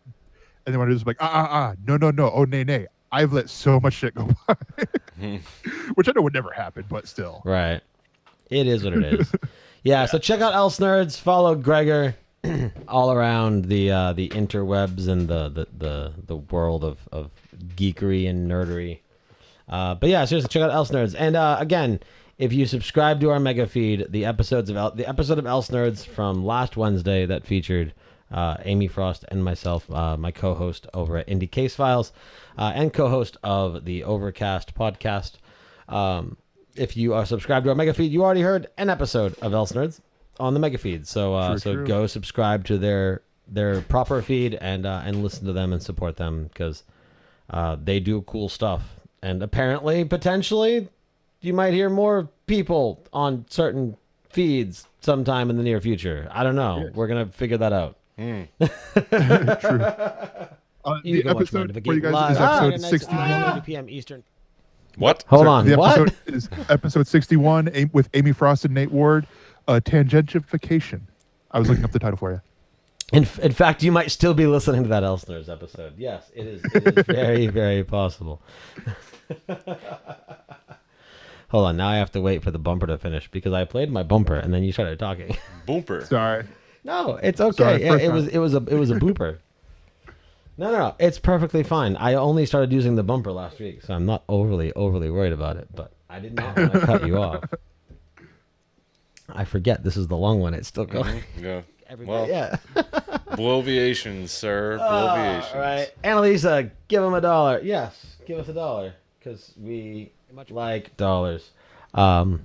S4: then when it's like, no, oh nay. I've let so much shit go by, which I know would never happen, but still.
S1: Right. It is what it is. Yeah. So check out Elsenerds. Follow Gregor all around the interwebs and the world of geekery and nerdery. But yeah, seriously, check out Elsenerds. And again, if you subscribe to our mega feed, the episode of Elsenerds from last Wednesday that featured Amy Frost and myself, my co-host over at Indie Case Files, and co-host of the Overcast podcast. If you are subscribed to our mega feed, you already heard an episode of Elsenerds on the mega feed. So go subscribe to their proper feed and listen to them and support them, because they do cool stuff. And apparently, potentially, you might hear more people on certain feeds sometime in the near future. I don't know. Yeah. We're going to figure that out.
S4: True.
S1: You
S4: the episode for you guys is episode 61.
S1: p.m. Eastern.
S2: What?
S1: Hold on.
S4: The
S1: episode
S4: is episode 61 with Amy Frost and Nate Ward, Tangentification. I was looking up the title for you.
S1: In fact, you might still be listening to that Elsenerds episode. Yes, it is very, very possible. Hold on. Now I have to wait for the bumper to finish, because I played my bumper and then you started talking.
S2: Bumper.
S4: Sorry.
S1: No, it's okay. Sorry, it was a booper. No, it's perfectly fine. I only started using the bumper last week, so I'm not overly worried about it. But I did not want to cut you off. I forget this is the long one. It's still going.
S2: Yeah.
S1: Everybody, yeah.
S2: Bloviations, sir. Bloviations.
S1: All right. Annalisa, give him $1. Yes, give us $1, because we much like dollars. So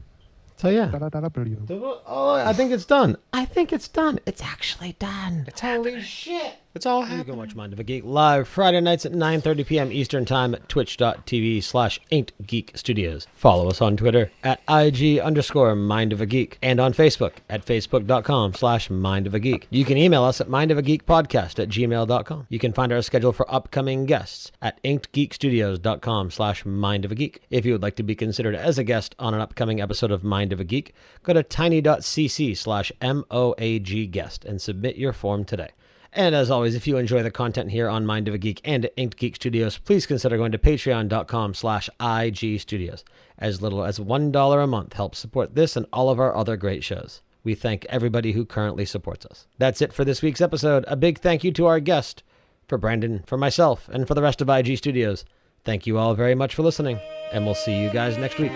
S1: yeah. I think it's done. It's actually done.
S2: It's holy shit. It's all happening.
S1: You can watch Mind of a Geek live Friday nights at 9:30 p.m. Eastern Time at twitch.tv/AintGeekStudios. Follow us on Twitter at IG_Mind of a Geek and on Facebook at Facebook.com/Mind of a Geek. You can email us at mindofageekpodcast@gmail.com. You can find our schedule for upcoming guests at InkedGeekStudios.com/Mind of a Geek. If you would like to be considered as a guest on an upcoming episode of Mind of a Geek, go to tiny.cc/MOAG guest and submit your form today. And as always, if you enjoy the content here on Mind of a Geek and at Inked Geek Studios, please consider going to patreon.com/IG Studios. As little as $1 a month helps support this and all of our other great shows. We thank everybody who currently supports us. That's it for this week's episode. A big thank you to our guest, for Brandon, for myself, and for the rest of IG Studios. Thank you all very much for listening, and we'll see you guys next week.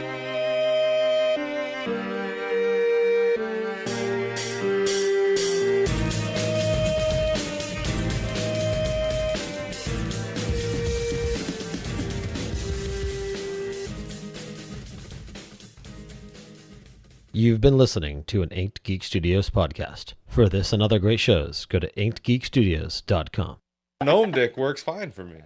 S1: You've been listening to an Inked Geek Studios podcast. For this and other great shows, go to inkedgeekstudios.com.
S2: Gnome dick works fine for me.